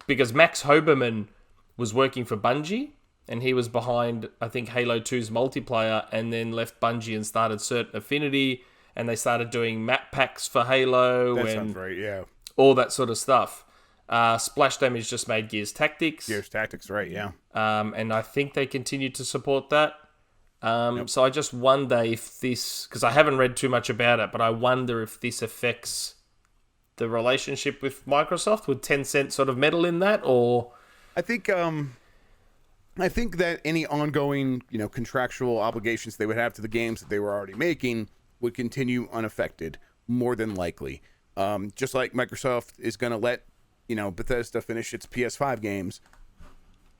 Because Max Hoberman was working for Bungie, and he was behind, I think, Halo 2's multiplayer, and then left Bungie and started Certain Affinity, and they started doing map packs for Halo. That sounds right, yeah. All that sort of stuff. Splash Damage just made Gears Tactics. Gears Tactics, right, yeah. And I think they continue to support that. So I just wonder if this, because I haven't read too much about it, but I wonder if this affects the relationship with Microsoft. Would Tencent sort of meddle in that, or? I think that any ongoing, contractual obligations they would have to the games that they were already making would continue unaffected, more than likely. Just like Microsoft is going to let, Bethesda finish its PS5 games.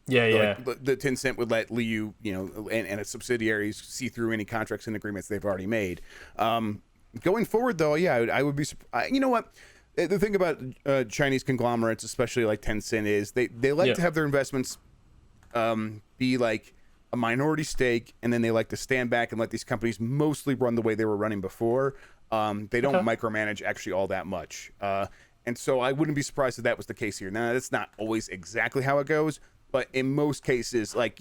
Yeah. The Tencent would let Leyou, and its subsidiaries see through any contracts and agreements they've already made. Going forward, though, I would be surprised. You know what? The thing about Chinese conglomerates, especially like Tencent, is they like to have their investments be like a minority stake, and then they like to stand back and let these companies mostly run the way they were running before. They don't micromanage actually all that much. And so I wouldn't be surprised if that was the case here. Now, that's not always exactly how it goes, but in most cases, I think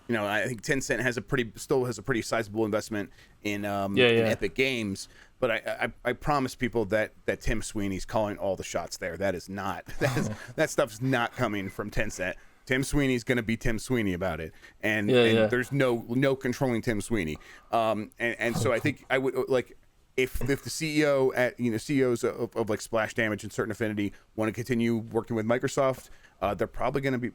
Tencent still has a pretty sizable investment in Epic Games. But I promise people that Tim Sweeney's calling all the shots there. That is not that stuff's not coming from Tencent. Tim Sweeney's going to be Tim Sweeney about it, and there's no controlling Tim Sweeney. And so I think I would if the CEO at CEOs of like Splash Damage and Certain Affinity want to continue working with Microsoft, they're probably going to be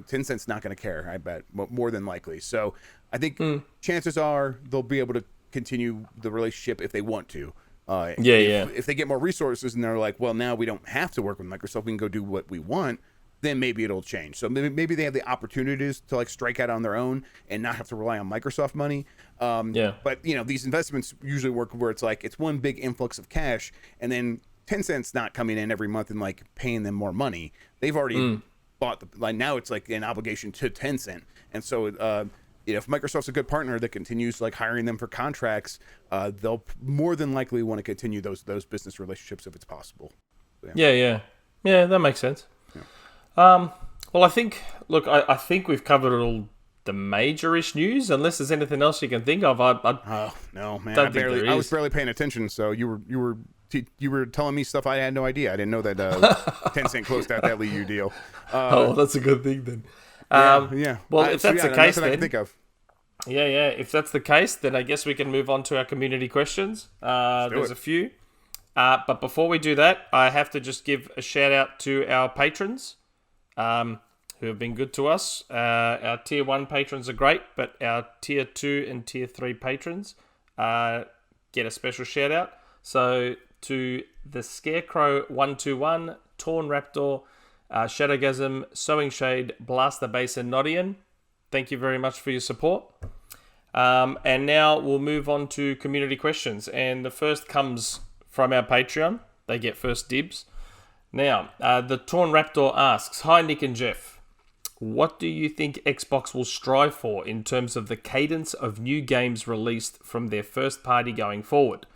Tencent's not going to care, I bet, more than likely. So I think chances are they'll be able to continue the relationship if they want to. If they get more resources and they're like, well, now we don't have to work with Microsoft, we can go do what we want, then maybe it'll change. So maybe they have the opportunities to like strike out on their own and not have to rely on Microsoft money. But these investments usually work where it's like it's one big influx of cash, and then Tencent's not coming in every month and like paying them more money. They've already bought now it's like an obligation to Tencent, and so if Microsoft's a good partner that continues like hiring them for contracts, they'll more than likely want to continue those business relationships if it's possible. Yeah, that makes sense. Well, I think we've covered all the major-ish news, unless there's anything else you can think of. No, man, I was barely paying attention, so you were telling me stuff I had no idea. I didn't know that Tencent closed out that Leyou deal. That's a good thing then. Well, if that's the case, then I can think of. If that's the case, then I guess we can move on to our community questions. There's a few. But before we do that, I have to just give a shout out to our patrons who have been good to us. Our Tier 1 patrons are great, but our Tier 2 and Tier 3 patrons get a special shout out. So to the Scarecrow 121, Torn Raptor, Shadowgasm, Sowing Shade, Blaster Basin, Nodian, thank you very much for your support. And now we'll move on to community questions. And the first comes from our Patreon. They get first dibs. Now, the Torn Raptor asks, hi Nick and Jeff. What do you think Xbox will strive for in terms of the cadence of new games released from their first party going forward?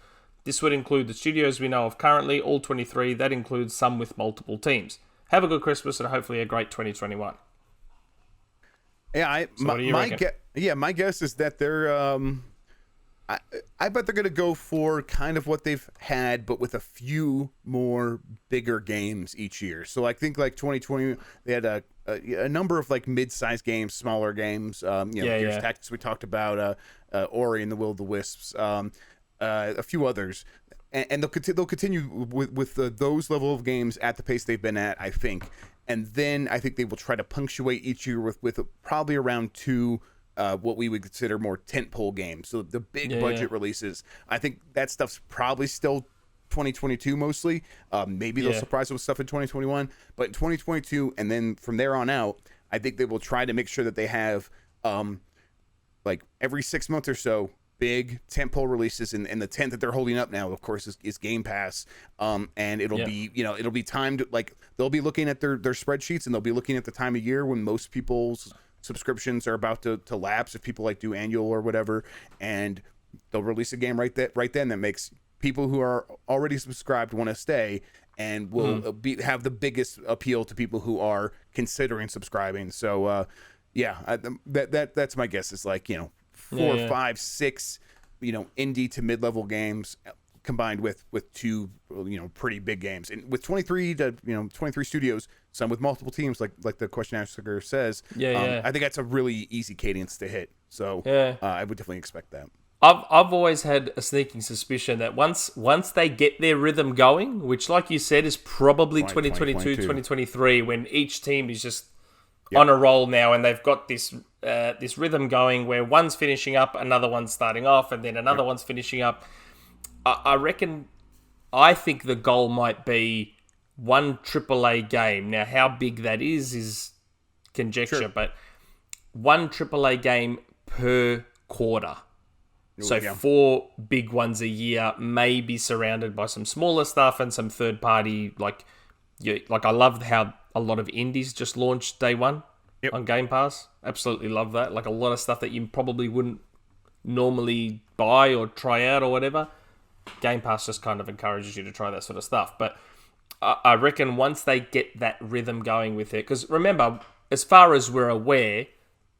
This would include the studios we know of currently, all 23. That includes some with multiple teams. Have a good Christmas and hopefully a great 2021. Yeah, my guess is that they're I bet they're going to go for kind of what they've had, but with a few more bigger games each year. So I think like 2020, they had a number of like mid-sized games, smaller games. Gears Tactics we talked about, Ori and the Will of the Wisps, a few others. And they'll continue with those level of games at the pace they've been at, I think. And then I think they will try to punctuate each year with probably around two what we would consider more tentpole games. So the big budget releases. I think that stuff's probably still 2022 mostly. Maybe they'll surprise us with stuff in 2021. But in 2022 and then from there on out, I think they will try to make sure that they have like every 6 months or so big tentpole releases, and the tent that they're holding up now, of course, is Game Pass. And it'll be, it'll be timed, like they'll be looking at their spreadsheets, and they'll be looking at the time of year when most people's subscriptions are about to lapse, if people like do annual or whatever, and they'll release a game right then that makes people who are already subscribed want to stay, and will have the biggest appeal to people who are considering subscribing. So that's my guess. Is like 4, 5, 6, indie to mid-level games combined with two, pretty big games, and with 23 studios, some with multiple teams, like the question asker says. I think that's a really easy cadence to hit. So I would definitely expect that. I've always had a sneaking suspicion that once they get their rhythm going, which, like you said, is probably 2022, 2023, when each team is just on a roll now, and they've got this rhythm going where one's finishing up, another one's starting off, and then another one's finishing up. I think the goal might be one AAA game. Now, how big that is conjecture, but one AAA game per quarter. So 4 big ones a year, maybe surrounded by some smaller stuff and some third party. Like I love how a lot of indies just launched day one on Game Pass. Absolutely love that. Like a lot of stuff that you probably wouldn't normally buy or try out or whatever. Game Pass just kind of encourages you to try that sort of stuff. But I reckon once they get that rhythm going with it, because remember, as far as we're aware,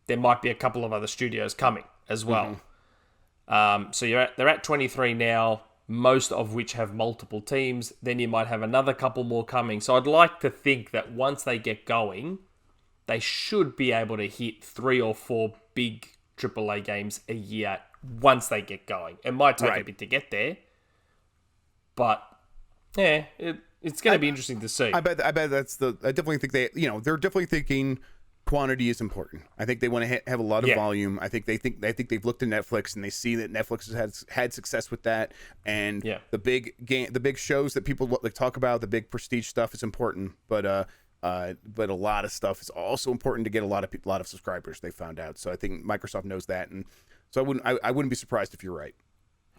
there might be a couple of other studios coming as well. So they're at 23 now, most of which have multiple teams. Then you might have another couple more coming. So I'd like to think that once they get going, they should be able to hit 3 or 4 big AAA games a year once they get going. It might take a bit to get there, But yeah, it's going to be interesting to see. I bet that's I definitely think they're definitely thinking quantity is important. I think they want to have a lot of volume. I think they've looked at Netflix and they see that Netflix has had success with that. And the big shows that people like talk about, the big prestige stuff is important. But a lot of stuff is also important to get a lot of subscribers. They found out. So I think Microsoft knows that, and so I wouldn't be surprised if you're right.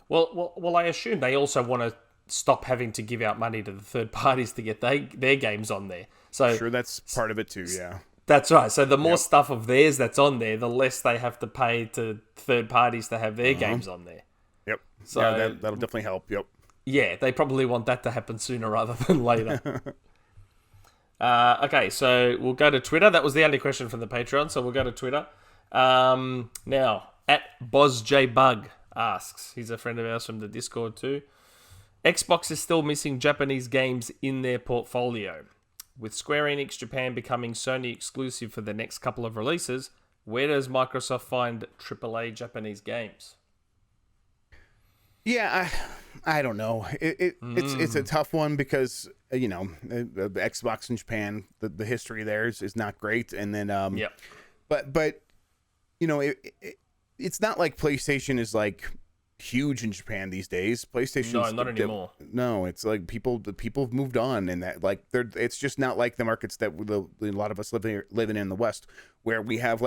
Well, I assume they also want to stop having to give out money to the third parties to get their games on there. So sure, that's part of it too. Yeah. That's right. So the more stuff of theirs that's on there, the less they have to pay to third parties to have their games on there. Yep. So that'll definitely help. Yep. Yeah, they probably want that to happen sooner rather than later. Okay, so we'll go to Twitter. That was the only question from the Patreon, so we'll go to Twitter. Now, at BozJBug asks, he's a friend of ours from the Discord too. Xbox is still missing Japanese games in their portfolio. With Square Enix Japan becoming Sony exclusive for the next couple of releases, where does Microsoft find AAA Japanese games? Yeah, I don't know. It's a tough one because the Xbox in Japan, the history there is not great, and then but it's not like PlayStation is like huge in Japan these days. PlayStation, not anymore. No, it's like people have moved on, and that like it's just not like the markets that a lot of us living in the West, where we have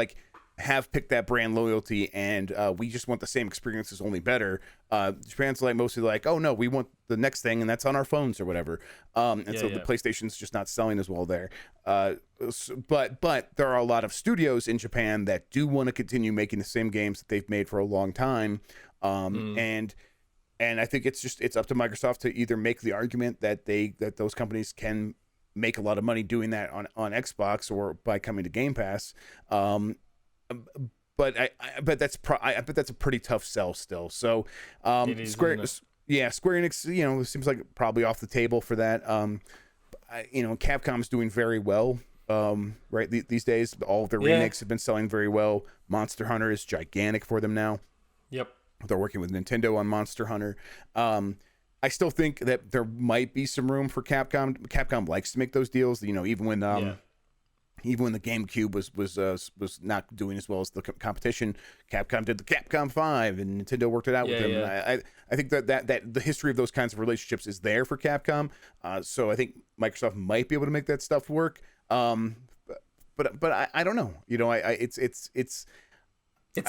picked that brand loyalty, and we just want the same experiences, only better. Japan's like mostly like, oh no, we want the next thing, and that's on our phones or whatever. The PlayStation's just not selling as well there. But there are a lot of studios in Japan that do want to continue making the same games that they've made for a long time. And I think it's up to Microsoft to either make the argument that those companies can make a lot of money doing that on Xbox or by coming to Game Pass. But I bet that's a pretty tough sell still. So Square Enix, seems like probably off the table for that. Capcom's doing very well. Right these days, all of their remakes have been selling very well. Monster Hunter is gigantic for them now. Yep. They're working with Nintendo on Monster Hunter. I still think that there might be some room for Capcom. Capcom likes to make those deals. Even when the GameCube was not doing as well as the competition, Capcom did the Capcom 5, and Nintendo worked it out with them. Yeah. I think that the history of those kinds of relationships is there for Capcom. So I think Microsoft might be able to make that stuff work. But I don't know. It's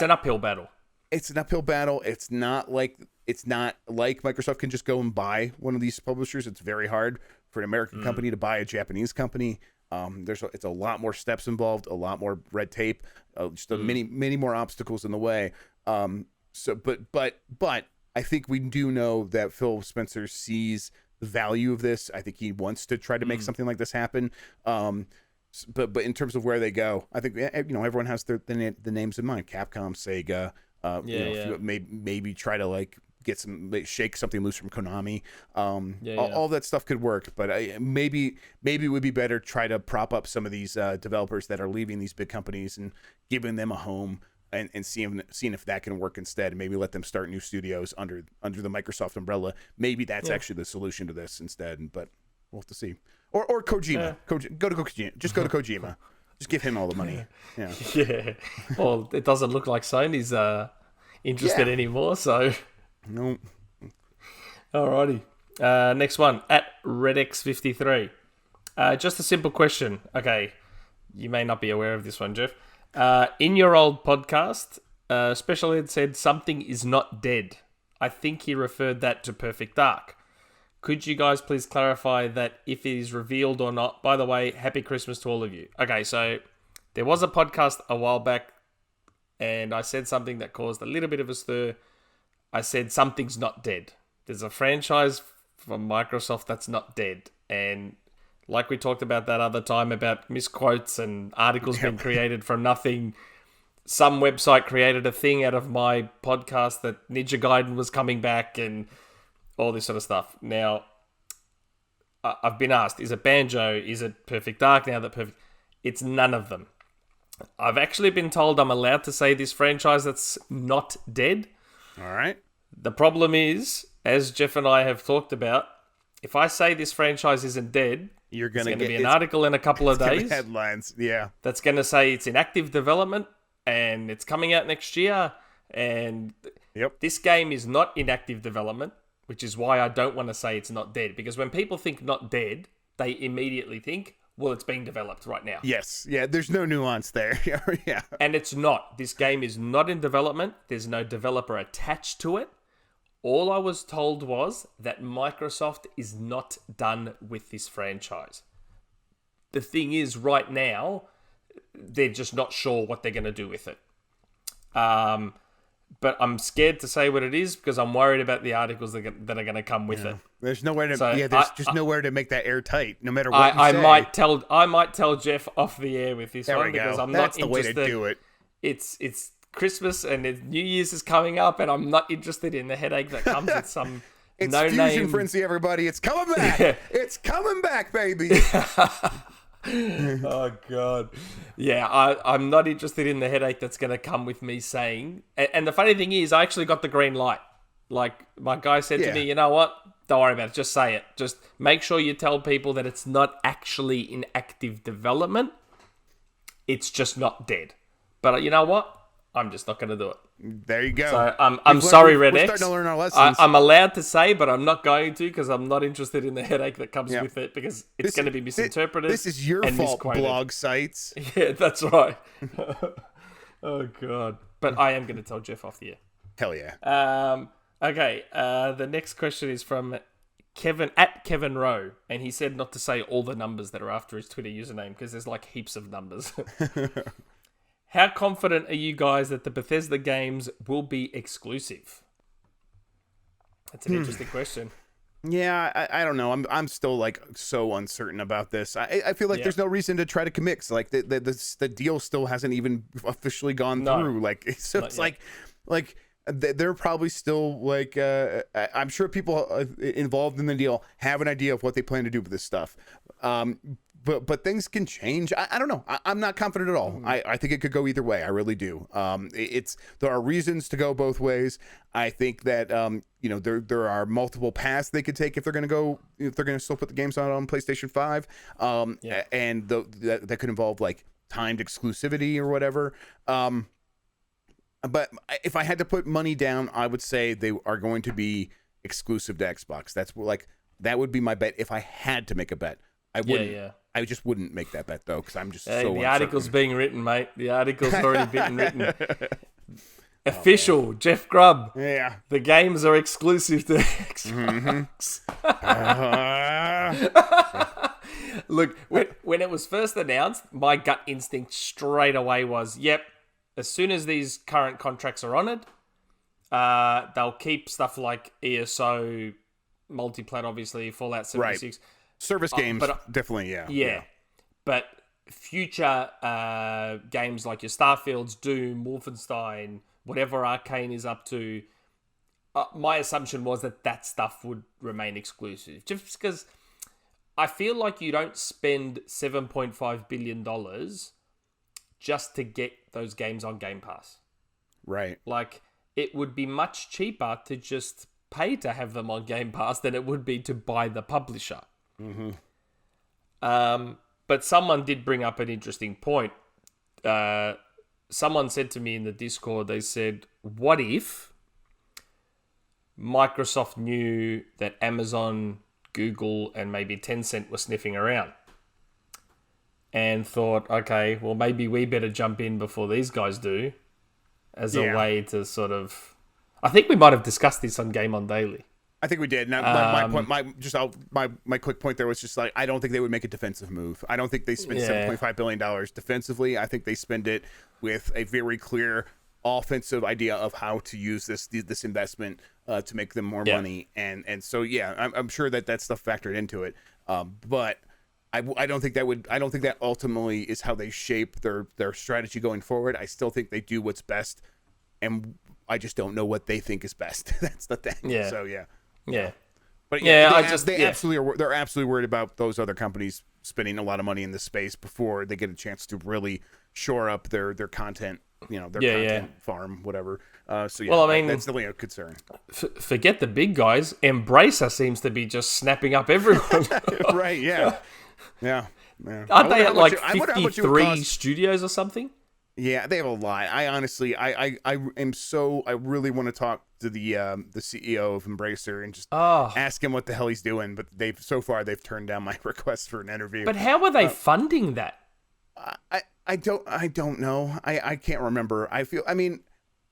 an uphill battle. It's an uphill battle. It's not like Microsoft can just go and buy one of these publishers. It's very hard for an American company to buy a Japanese company. It's a lot more steps involved, a lot more red tape, just many more obstacles in the way. But I think we do know that Phil Spencer sees the value of this. I think he wants to try to make something like this happen. But in terms of where they go, I think everyone has the names in mind: Capcom, Sega. Maybe try to shake something loose from Konami. All that stuff could work, but maybe it would be better try to prop up some of these developers that are leaving these big companies and giving them a home and seeing if that can work instead, and maybe let them start new studios under the Microsoft umbrella. Maybe that's actually the solution to this instead, but we'll have to see. Or Kojima. Go to Kojima. Just go to Kojima. Just give him all the money. Yeah. Yeah. Well, it doesn't look like Sony's interested anymore, so. No. Alrighty. Next one, at RedX53. Just a simple question. Okay, you may not be aware of this one, Jeff. In your old podcast, Special Ed said something is not dead. I think he referred that to Perfect Dark. Could you guys please clarify that if it is revealed or not? By the way, happy Christmas to all of you. Okay, so there was a podcast a while back, and I said something that caused a little bit of a stir. I said something's not dead. There's a franchise from Microsoft that's not dead. And like we talked about that other time about misquotes and articles being created from nothing, some website created a thing out of my podcast that Ninja Gaiden was coming back and all this sort of stuff. Now, I've been asked, is it Banjo? Is it Perfect Dark now that Perfect... It's none of them. I've actually been told I'm allowed to say this franchise that's not dead. All right. The problem is, as Jeff and I have talked about, if I say this franchise isn't dead, You're there's gonna going to get be an article in a couple of days. Headlines, yeah. That's going to say it's in active development and it's coming out next year. And this game is not in active development, which is why I don't want to say it's not dead. Because when people think not dead, they immediately think, well, it's being developed right now. Yes. Yeah, there's no nuance there. Yeah. And it's not. This game is not in development. There's no developer attached to it. All I was told was that Microsoft is not done with this franchise. The thing is, right now, they're just not sure what they're going to do with it. But I'm scared to say what it is because I'm worried about the articles that are going to come with it. There's nowhere to. So there's just nowhere to make that airtight. No matter what I say. I might tell Jeff off the air with this one because I'm That's not the interested. way to do it. It's Christmas and New Year's is coming up, and I'm not interested in the headache that comes with some It's no Fusion name. Frenzy, everybody. It's coming back. Yeah. It's coming back, baby. Oh god, yeah. I'm not interested in the headache that's going to come with me saying. And the funny thing is, I actually got the green light. Like my guy said to me, you know what? Don't worry about it. Just say it. Just make sure you tell people that it's not actually in active development. It's just not dead. But you know what? I'm just not going to do it. There you go. So I'm sorry, Red We're X. starting to learn our lessons. I'm allowed to say, but I'm not going to because I'm not interested in the headache that comes with it because it's going to be misinterpreted. This is your fault, blog sites. Yeah, that's right. Oh, God. But I am going to tell Jeff off the air. Hell yeah. Okay, the next question is from Kevin Rowe, and he said not to say all the numbers that are after his Twitter username because there's like heaps of numbers. How confident are you guys that the Bethesda games will be exclusive? That's an interesting question. Yeah, I don't know. I'm still like so uncertain about this. I feel like there's no reason to try to commit. Like the deal still hasn't even officially gone through. Like so it's like they're probably still like I'm sure people involved in the deal have an idea of what they plan to do with this stuff. But things can change. I don't know. I'm not confident at all. I think it could go either way. I really do. There are reasons to go both ways. I think that there are multiple paths they could take if they're going to still put the games on PlayStation 5. And that could involve like timed exclusivity or whatever. But if I had to put money down, I would say they are going to be exclusive to Xbox. That would be my bet if I had to make a bet. I wouldn't. I just wouldn't make that bet though because I'm just so the uncertain. article's being written, mate. The article's already been written. Official, Jeff Grubb. Yeah. The games are exclusive to Xbox. Look, when it was first announced, my gut instinct straight away was, yep, as soon as these current contracts are honoured, they'll keep stuff like ESO, multiplat, obviously, Fallout 76. Right. Service games, definitely, yeah. But future games like your Starfields, Doom, Wolfenstein, whatever Arcane is up to, my assumption was that stuff would remain exclusive. Just because I feel like you don't spend $7.5 billion just to get those games on Game Pass. Right. Like, it would be much cheaper to just pay to have them on Game Pass than it would be to buy the publisher. Mm-hmm. But someone did bring up an interesting point. Someone said to me in the Discord, they said, what if Microsoft knew that Amazon, Google, and maybe Tencent were sniffing around and thought, okay, well, maybe we better jump in before these guys do as a way to sort of... I think we might have discussed this on Game On Daily. I think we did. Now, my quick point there was just like I don't think they would make a defensive move. I don't think they spend $7.5 billion defensively. I think they spend it with a very clear offensive idea of how to use this investment to make them more money. And so I'm sure that stuff factored into it. But I don't think that ultimately is how they shape their strategy going forward. I still think they do what's best, and I just don't know what they think is best. That's the thing. Yeah. So yeah. But they're absolutely worried about those other companies spending a lot of money in this space before they get a chance to really shore up their content their content farm, whatever. So yeah, well, I mean, that's definitely a concern. Forget the big guys. Embracer seems to be just snapping up everyone. Right? Yeah. Yeah. Aren't they at like 53 studios or something? Yeah, they have a lot. I honestly, I really want to talk to the CEO of Embracer and just ask him what the hell he's doing. But they've turned down my request for an interview. But how are they funding that? I don't know. I can't remember.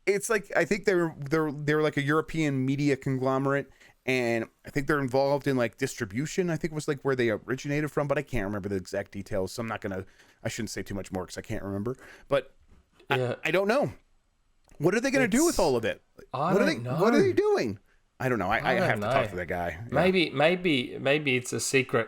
It's like, I think they're like a European media conglomerate, and I think they're involved in like distribution. I think it was like where they originated from, but I can't remember the exact details. So I shouldn't say too much more because I can't remember. But I don't know. What are they going to do with all of it? What are they doing? I don't know. I have to talk to that guy. Yeah. Maybe it's a secret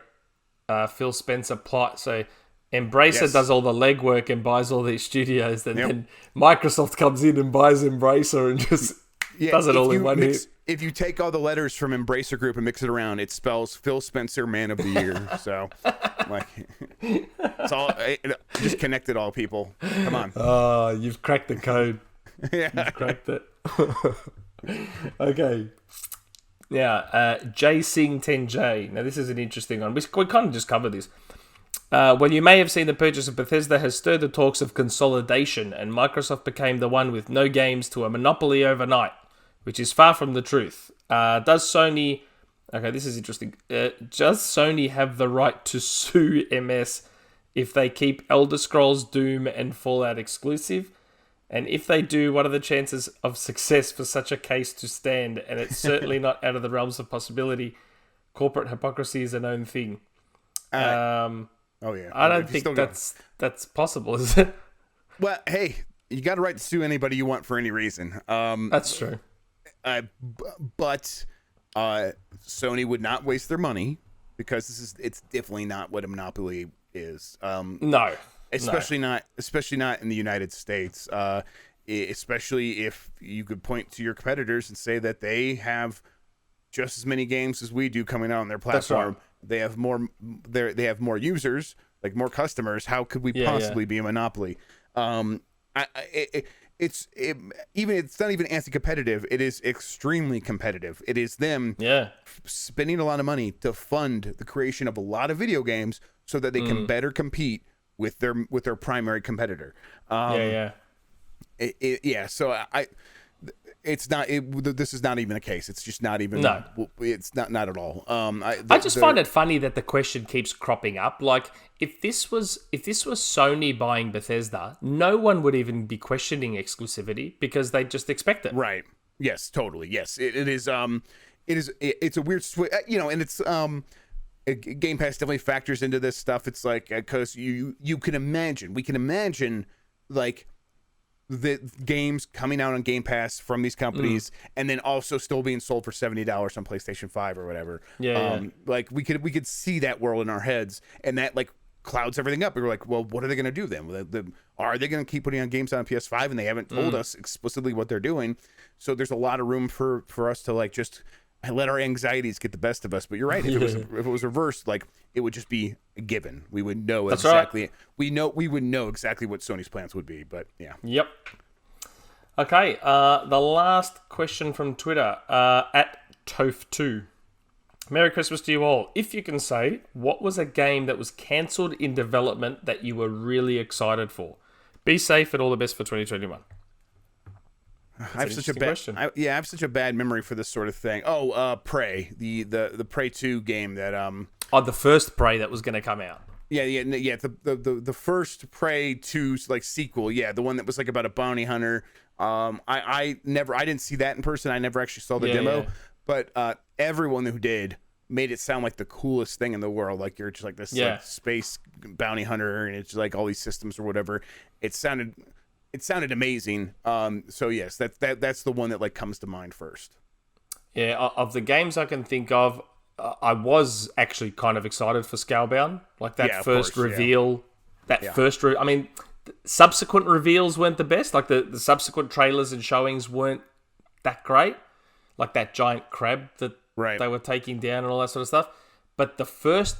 Phil Spencer plot. So Embracer does all the legwork and buys all these studios, and then Microsoft comes in and buys Embracer and just does it all in one hit. If you take all the letters from Embracer Group and mix it around, it spells Phil Spencer Man of the Year. So, like, it's all just connected. All people, come on. Oh, you've cracked the code. Yeah, you've cracked it. Okay. Yeah, J Sing 10J. Now this is an interesting one. We kind of just covered this. Well, you may have seen the purchase of Bethesda has stirred the talks of consolidation, and Microsoft became the one with no games to a monopoly overnight, which is far from the truth. Does Sony... Okay, this is interesting. Does Sony have the right to sue MS if they keep Elder Scrolls, Doom, and Fallout exclusive? And if they do, what are the chances of success for such a case to stand? And it's certainly not out of the realms of possibility. Corporate hypocrisy is a known thing. Oh yeah, I don't think that's possible, is it? Well, hey, you got a right to sue anybody you want for any reason. That's true. But Sony would not waste their money because it's definitely not what a monopoly is. No, especially not in the United States. Especially if you could point to your competitors and say that they have just as many games as we do coming out on their platform. They have more. They have more users, like more customers. How could we possibly be a monopoly? It's not even anti-competitive. It is extremely competitive. It is them spending a lot of money to fund the creation of a lot of video games so that they can better compete with their primary competitor. So it's not. This is not even a case. It's just not even. No, it's not at all. I just find it funny that the question keeps cropping up. Like, if this was Sony buying Bethesda, no one would even be questioning exclusivity because they just expect it. Right. Yes. Totally. Yes. It is. It's a weird switch. And it's Game Pass definitely factors into this stuff. It's like because we can imagine like the games coming out on Game Pass from these companies and then also still being sold for $70 on PlayStation 5 or whatever. Like we could see that world in our heads, and that like clouds everything up. We were like, well, what are they going to do then? Are they going to keep putting on games on PS5 and they haven't told us explicitly what they're doing? So there's a lot of room for us to like just let our anxieties get the best of us. But you're right. If it was reversed, like it would just be a given. We would know exactly. Right. We would know exactly what Sony's plans would be. But yeah. Yep. Okay. The last question from Twitter at Toph2. Merry Christmas to you all. If you can say, what was a game that was cancelled in development that you were really excited for? Be safe and all the best for 2021. I have such a bad memory for this sort of thing. Prey, the Prey 2 game that the first Prey that was going to come out. The first Prey 2 like sequel, the one that was like about a bounty hunter. I didn't see that in person. I never actually saw the demo, but everyone who did made it sound like the coolest thing in the world. Like you're just like this like, space bounty hunter, and it's like all these systems or whatever. It sounded amazing. So yes, that's the one that like comes to mind first. Yeah, of the games I can think of, I was actually kind of excited for Scalebound. Like that first reveal. I mean, subsequent reveals weren't the best. Like the subsequent trailers and showings weren't that great. Like that giant crab that they were taking down and all that sort of stuff. But the first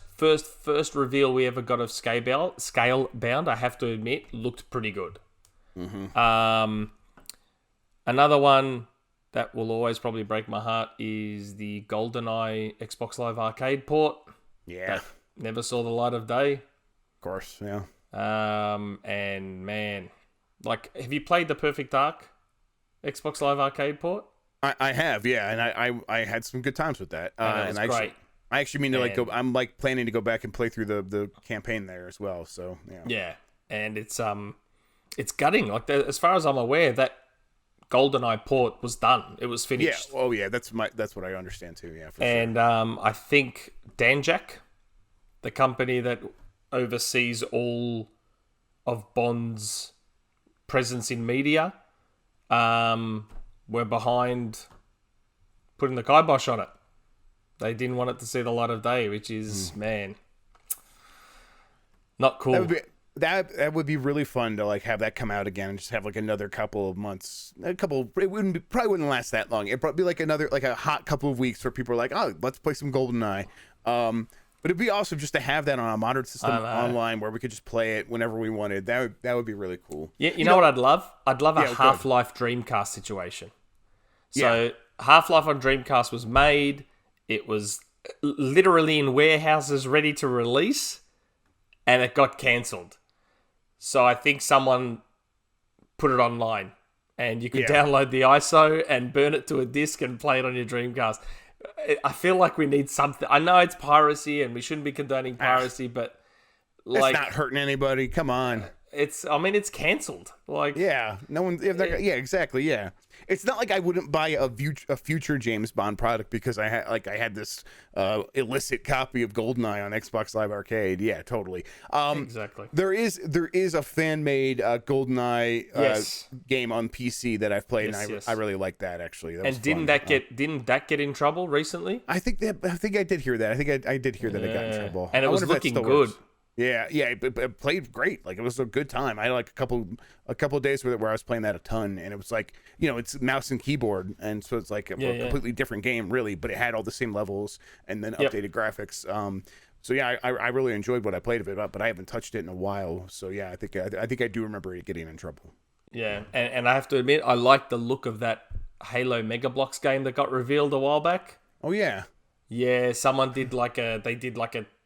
reveal we ever got of Scalebound, I have to admit, looked pretty good. Another one that will always probably break my heart is the GoldenEye Xbox Live Arcade port. Yeah. That never saw the light of day. Of course, yeah. And man, like, have you played the Perfect Dark Xbox Live Arcade port? I have, yeah, and I had some good times with that. And it was great. I actually mean to like go. I'm like planning to go back and play through the campaign there as well. So yeah. Yeah, and it's gutting. Like, as far as I'm aware, that GoldenEye port was done. It was finished. Yeah. Oh yeah. That's what I understand too. Yeah. And sure. I think Danjak, the company that oversees all of Bond's presence in media, were behind putting the kibosh on it. They didn't want it to see the light of day, which is, man, not cool. That would be really fun to like have that come out again and just have like another couple of months. It probably wouldn't last that long. It'd probably be like a hot couple of weeks where people are like, oh, let's play some GoldenEye. But it'd be awesome just to have that on a modern system online where we could just play it whenever we wanted. That would be really cool. Yeah, you know what I'd love? I'd love a Half-Life Dreamcast situation. So Half-Life on Dreamcast was made. It was literally in warehouses ready to release, and it got cancelled. So I think someone put it online, and you could download the ISO and burn it to a disc and play it on your Dreamcast. I feel like we need something. I know it's piracy, and we shouldn't be condoning piracy, but like, it's not hurting anybody. Come on. It's cancelled. Like, no one. Exactly. Yeah, it's not like I wouldn't buy a future James Bond product because I had this illicit copy of GoldenEye on Xbox Live Arcade. Yeah, totally. Exactly. There is a fan made GoldenEye game on PC that I've played, and I really like that actually. Didn't that get in trouble recently? I think I did hear that. I think I did hear that it got in trouble, and it was looking good. Yeah, it played great. Like, it was a good time. I had like a couple of days with it where I was playing that a ton, and it was like, it's mouse and keyboard, and so it's like a completely different game, really. But it had all the same levels and then updated graphics. So yeah, I really enjoyed what I played of it, but I haven't touched it in a while. So yeah, I think I do remember it getting in trouble. Yeah, and I have to admit, I like the look of that Halo Mega Bloks game that got revealed a while back. Oh yeah, yeah. Someone did like a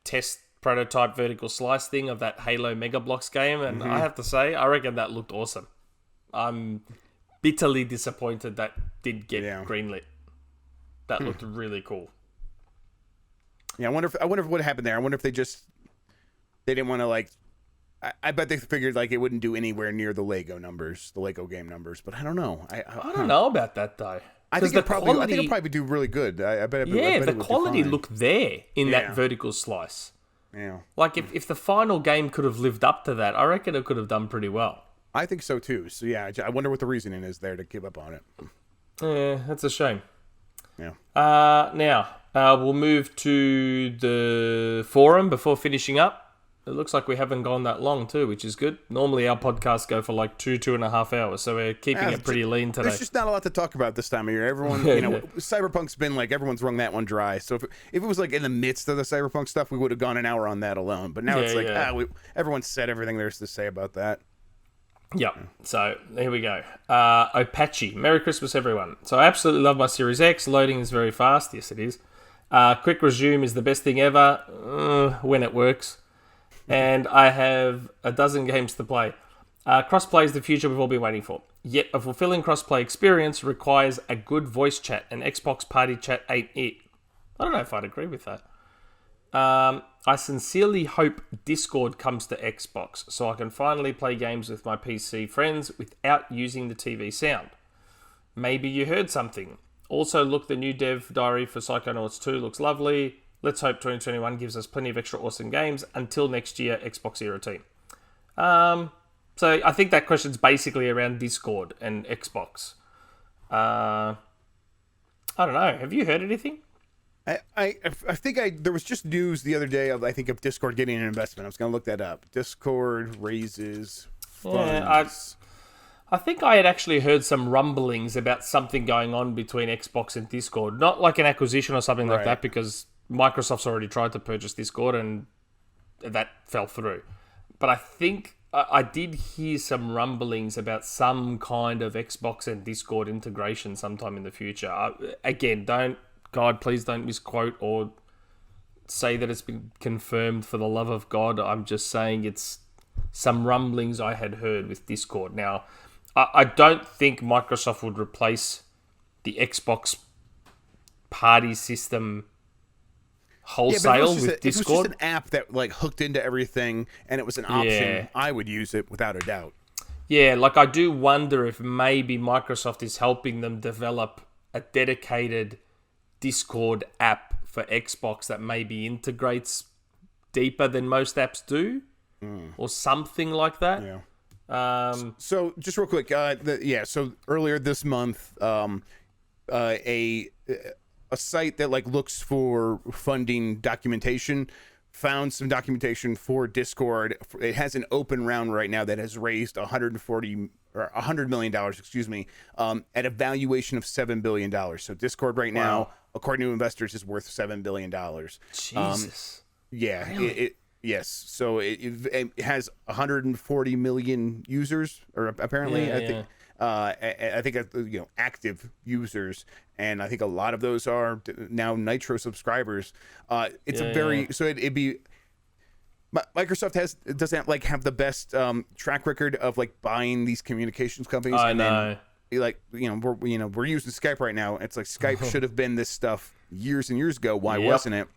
test prototype vertical slice thing of that Halo Mega Bloks game, and I have to say, I reckon that looked awesome. I'm bitterly disappointed that did get greenlit. That looked really cool. Yeah, I wonder if what happened there. I wonder if they didn't want to like. I bet they figured like it wouldn't do anywhere near the Lego game numbers, but I don't know. I don't know about that though. I think it'll probably do really good. I bet the quality looked there in that vertical slice. Yeah. Like, if the final game could have lived up to that, I reckon it could have done pretty well. I think so, too. So, yeah, I wonder what the reasoning is there to give up on it. Yeah, that's a shame. Yeah. Now, we'll move to the forum before finishing up. It looks like we haven't gone that long, too, which is good. Normally, our podcasts go for like 2.5 hours, so we're keeping it pretty lean today. There's just not a lot to talk about this time of year. Everyone, Cyberpunk's been like, everyone's wrung that one dry. So if it was like in the midst of the Cyberpunk stuff, we would have gone an hour on that alone. But now it's like, everyone's said everything there's to say about that. Yep. So here we go. Opachi. Merry Christmas, everyone. So I absolutely love my Series X. Loading is very fast. Yes, it is. Quick resume is the best thing ever when it works. And I have a dozen games to play. Crossplay is the future we've all been waiting for. Yet a fulfilling crossplay experience requires a good voice chat, and Xbox Party Chat ain't it. I don't know if I'd agree with that. I sincerely hope Discord comes to Xbox so I can finally play games with my PC friends without using the TV sound. Maybe you heard something. Also, look, the new dev diary for Psychonauts 2 looks lovely. Let's hope 2021 gives us plenty of extra awesome games. Until next year, XboxEra team. So I think that question's basically around Discord and Xbox. I don't know. Have you heard anything? I think there was just news the other day of Discord getting an investment. I was going to look that up. Discord raises funds. I think I had actually heard some rumblings about something going on between Xbox and Discord. Not like an acquisition or something like that, because Microsoft's already tried to purchase Discord and that fell through. But I think I did hear some rumblings about some kind of Xbox and Discord integration sometime in the future. Again, please don't misquote or say that it's been confirmed for the love of God. I'm just saying it's some rumblings I had heard with Discord. Now, I don't think Microsoft would replace the Xbox party system wholesale with Discord. If it was just an app that like hooked into everything and it was an option, I would use it without a doubt. Yeah, like I do wonder if maybe Microsoft is helping them develop a dedicated Discord app for Xbox that maybe integrates deeper than most apps do, or something like that. Yeah. So just real quick, so earlier this month, a site that like looks for funding documentation found some documentation for Discord. It has an open round right now that has raised $100 million, at a valuation of $7 billion. So Discord right now, according to investors, is worth $7 billion. Jesus. Yeah. Really? Yes. So it has 140 million users, or apparently, I think active users, and I think a lot of those are now Nitro subscribers. It'd be Microsoft doesn't like have the best track record of like buying these communications companies. I know. We're using Skype right now. It's like Skype should have been this stuff years and years ago. Why wasn't it?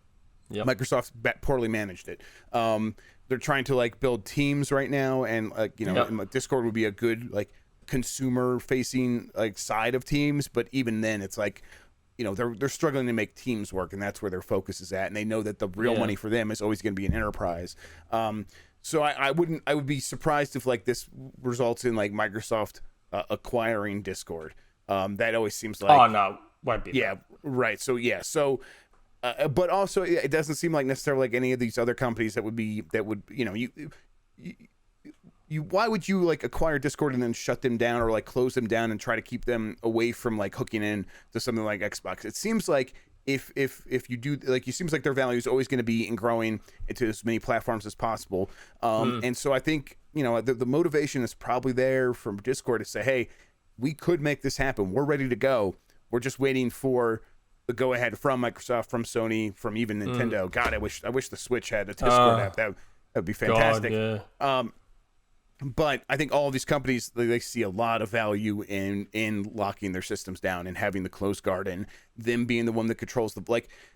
Yep. Microsoft's poorly managed it. They're trying to like build teams right now, and Discord would be a good like consumer facing like side of Teams, but even then it's like they're struggling to make Teams work, and that's where their focus is at, and they know that the real money for them is always going to be an enterprise. So I would be surprised if like this results in like Microsoft acquiring Discord. That always seems like won't be right. So but also it doesn't seem like necessarily like any of these other companies that would why would you like acquire Discord and then shut them down or like close them down and try to keep them away from like hooking in to something like Xbox? It seems like if you do, like, it seems like their value is always going to be in growing into as many platforms as possible. And so I think the motivation is probably there from Discord to say, hey, we could make this happen. We're ready to go. We're just waiting for the go ahead from Microsoft, from Sony, from even Nintendo. God, I wish the Switch had a Discord app. That would be fantastic. God, yeah. But I think all of these companies, they see a lot of value in locking their systems down and having the closed garden, them being the one that controls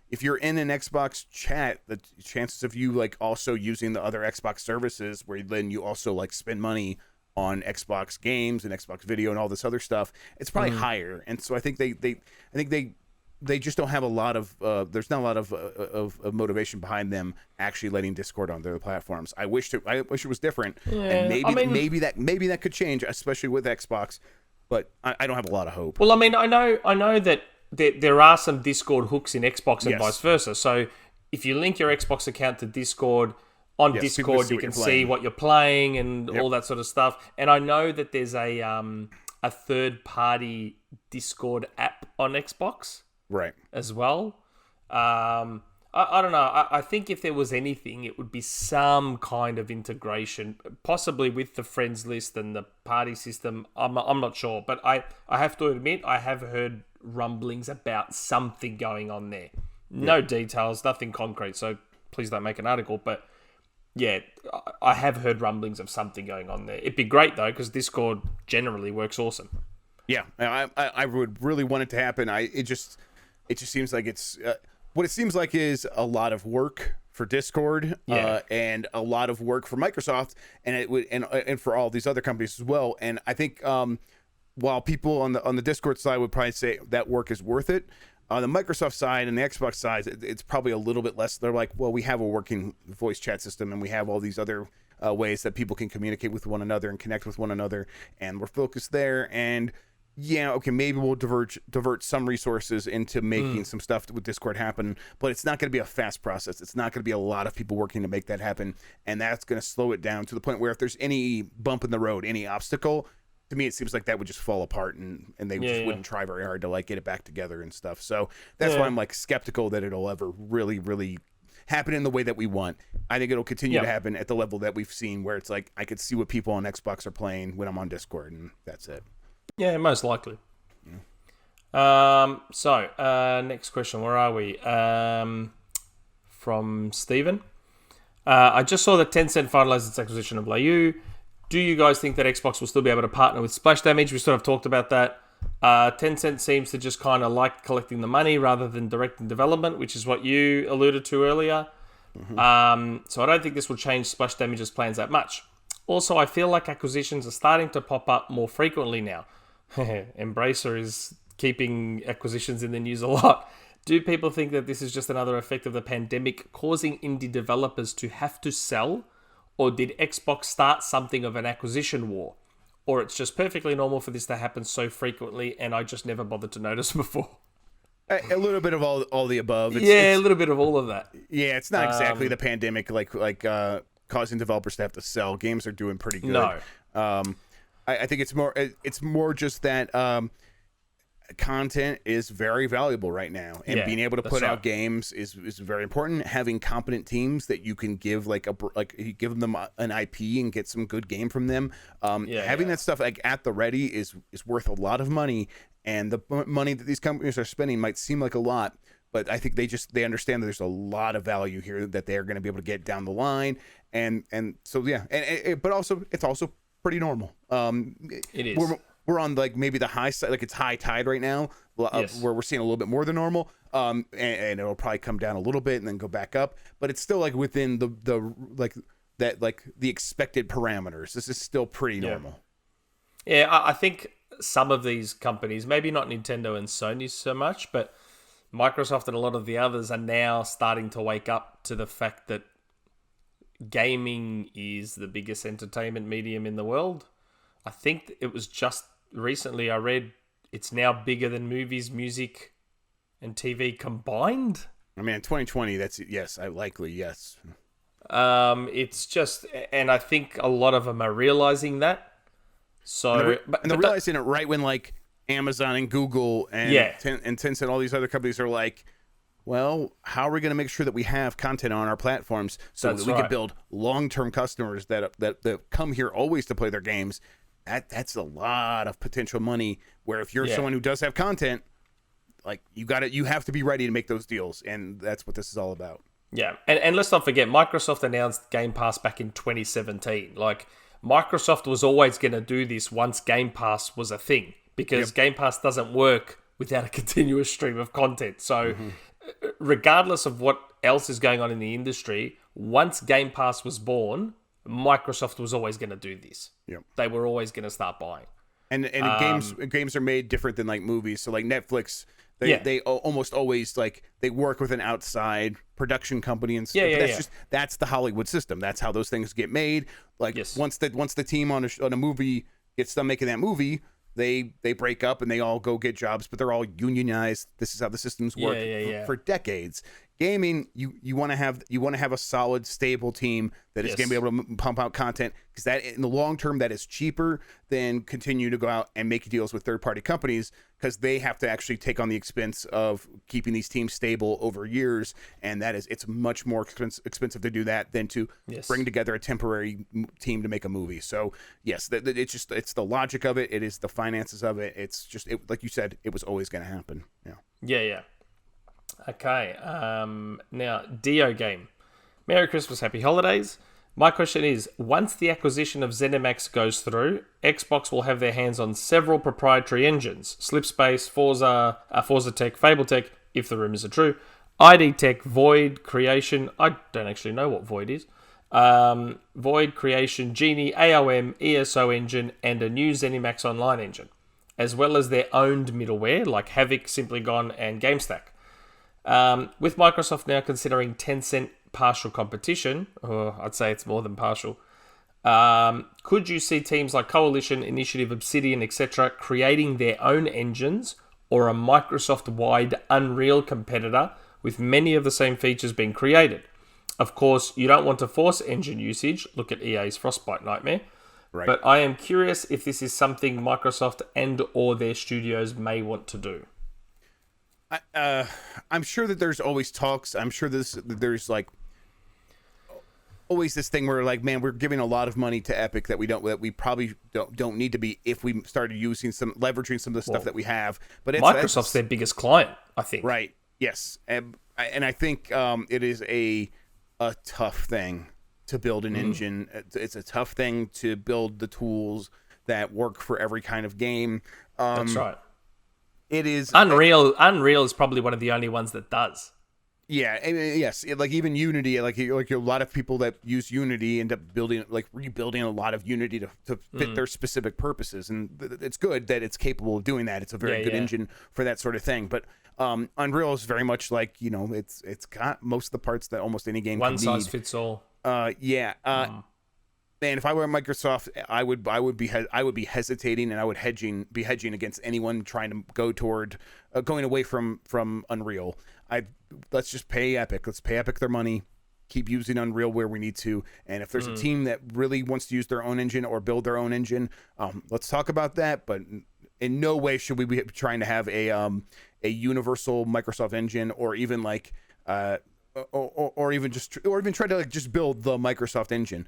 if you're in an Xbox chat, the chances of you like also using the other Xbox services, where then you also like spend money on Xbox games and Xbox video and all this other stuff, it's probably higher. And so I think they just don't have a lot of there's not a lot of motivation behind them actually letting Discord on their platforms. I wish it was different, and maybe that could change, especially with Xbox, but I don't have a lot of hope. Well, I mean, I know that there are some Discord hooks in Xbox and vice versa. So if you link your Xbox account to Discord, on Discord you can see what you're playing and all that sort of stuff. And I know that there's a third party Discord app on Xbox. Right. As well. I don't know. I think if there was anything, it would be some kind of integration, possibly with the friends list and the party system. I'm not sure, but I have to admit I have heard rumblings about something going on there. No details, nothing concrete, so please don't make an article. But yeah, I have heard rumblings of something going on there. It'd be great though, because Discord generally works awesome. Yeah, I would really want it to happen. It just seems like it's what it seems like is a lot of work for Discord, and a lot of work for Microsoft, and it would and for all these other companies as well. And I think while people on the Discord side would probably say that work is worth it, on the Microsoft side and the Xbox side, it's probably a little bit less. They're like, well, we have a working voice chat system, and we have all these other ways that people can communicate with one another and connect with one another, and we're focused there. And maybe we'll divert some resources into making some stuff with Discord happen, but it's not going to be a fast process. It's not going to be a lot of people working to make that happen, and that's going to slow it down to the point where if there's any bump in the road, any obstacle, to me it seems like that would just fall apart, and they just wouldn't try very hard to like get it back together and stuff. So that's why I'm like skeptical that it'll ever really, really happen in the way that we want. I think it'll continue to happen at the level that we've seen, where it's like I could see what people on Xbox are playing when I'm on Discord, and that's it. Yeah, most likely. Next question. Where are we? From Steven. I just saw that Tencent finalized its acquisition of Leyou. Do you guys think that Xbox will still be able to partner with Splash Damage? We sort of talked about that. Tencent seems to just kind of like collecting the money rather than directing development, which is what you alluded to earlier. Mm-hmm. So I don't think this will change Splash Damage's plans that much. Also, I feel like acquisitions are starting to pop up more frequently now. Embracer is keeping acquisitions in the news a lot. Do people think that this is just another effect of the pandemic causing indie developers to have to sell? Or did Xbox start something of an acquisition war? Or it's just perfectly normal for this to happen so frequently and I just never bothered to notice before? A little bit of all the above. It's a little bit of all of that. Yeah, it's not exactly the pandemic causing developers to have to sell. Games are doing pretty good. No. I think it's more just that content is very valuable right now, and being able to put out games is very important. Having competent teams that you can give you give them an IP and get some good game from them. Having that stuff like at the ready is worth a lot of money, and the money that these companies are spending might seem like a lot, but I think they understand that there's a lot of value here that they're going to be able to get down the line, and so but also it's also pretty normal. It is. We're on like maybe the high side, like it's high tide right now, where we're seeing a little bit more than normal, and it'll probably come down a little bit and then go back up, but it's still like within the expected parameters. This is still pretty normal. Yeah, I think some of these companies, maybe not Nintendo and Sony so much, but Microsoft and a lot of the others are now starting to wake up to the fact that gaming is the biggest entertainment medium in the world. I think it was just recently I read it's now bigger than movies, music, and TV combined. I mean, in 2020, yes. It's just, and I think a lot of them are realizing that. So, they're realizing it right when like Amazon and Google and Tencent, all these other companies are like, well, how are we going to make sure that we have content on our platforms so that we can build long-term customers that come here always to play their games? That's a lot of potential money. Where if you're someone who does have content, like you have to be ready to make those deals, and that's what this is all about. Yeah, and let's not forget, Microsoft announced Game Pass back in 2017. Like Microsoft was always going to do this once Game Pass was a thing, because Game Pass doesn't work without a continuous stream of content. So, regardless of what else is going on in the industry, once Game Pass was born, Microsoft was always going to do this. Yep. They were always going to start buying. And games are made different than like movies. So like Netflix, they almost always like they work with an outside production company and stuff. That's the Hollywood system. That's how those things get made. Like once the team on a movie gets done making that movie, they break up and they all go get jobs, but they're all unionized. This is how the systems work for decades. Gaming, you want to have a solid, stable team that is going to be able to pump out content, because that in the long term that is cheaper than continue to go out and make deals with third party companies, because they have to actually take on the expense of keeping these teams stable over years, and it's much more expensive to do that than to bring together a temporary team to make a movie. So yes, it's the logic of it. It is the finances of it. It's just like you said, it was always going to happen. Yeah. Okay, now, Dio Game. Merry Christmas, Happy Holidays. My question is, once the acquisition of ZeniMax goes through, Xbox will have their hands on several proprietary engines. Slipspace, Forza Tech, Fabletech, if the rumors are true, ID Tech, Void, Creation, I don't actually know what Void is, Void, Creation, Genie, AOM, ESO engine, and a new ZeniMax Online engine, as well as their owned middleware like Havok, Simply Gone, and GameStack. With Microsoft now considering Tencent partial competition, or I'd say it's more than partial, could you see teams like Coalition, Initiative, Obsidian, etc. creating their own engines, or a Microsoft-wide Unreal competitor with many of the same features being created? Of course, you don't want to force engine usage. Look at EA's Frostbite nightmare. Right. But I am curious if this is something Microsoft and or their studios may want to do. I'm sure that there's always talks. I'm sure there's like always this thing where like, man, we're giving a lot of money to Epic that we probably don't need to be if we started leveraging some of the stuff that we have. But Microsoft's their biggest client, I think. Right. Yes. And I think it is a tough thing to build an engine. It's a tough thing to build the tools that work for every kind of game. That's right. It is Unreal is probably one of the only ones that does. Yeah, yes. Like even Unity, like a lot of people that use Unity end up rebuilding a lot of Unity to fit their specific purposes, and it's good that it's capable of doing that. It's a very good engine for that sort of thing. But Unreal is very much like it's got most of the parts that almost any game one can size need. fits all. Man, if I were at Microsoft, I would be hesitating, and I would be hedging against anyone trying to go toward going away from Unreal. Let's just pay Epic. Let's pay Epic their money. Keep using Unreal where we need to. And if there's a team that really wants to use their own engine or build their own engine, let's talk about that. But in no way should we be trying to have a universal Microsoft engine, or even like or even try to like just build the Microsoft engine.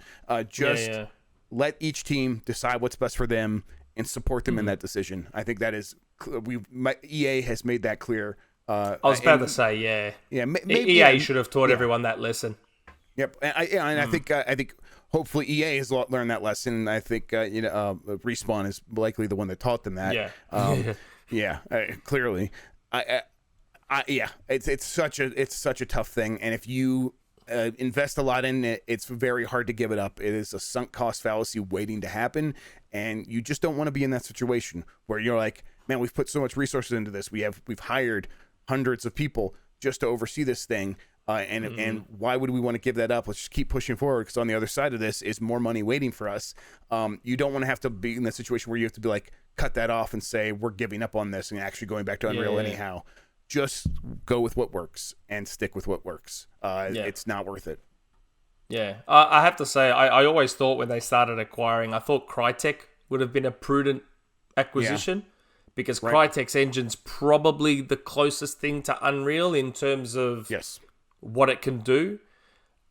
Let each team decide what's best for them and support them in that decision. I think that is EA has made that clear. I was about to say, maybe EA should have taught everyone that lesson. Yep, and I think hopefully EA has learned that lesson. I think Respawn is likely the one that taught them that. Clearly, it's such a tough thing, and if you invest a lot in it, it's very hard to give it up. It is a sunk cost fallacy waiting to happen, and you just don't want to be in that situation where you're like, man, we've put so much resources into this. We've hired hundreds of people just to oversee this thing, and why would we want to give that up? Let's just keep pushing forward, because on the other side of this is more money waiting for us. You don't want to have to be in that situation where you have to be like, cut that off and say we're giving up on this and actually going back to Unreal anyhow. Just go with what works and stick with what works. It's not worth it. Yeah, I have to say, I always thought when they started acquiring, I thought Crytek would have been a prudent acquisition. Because Crytek's engine's probably the closest thing to Unreal in terms of what it can do.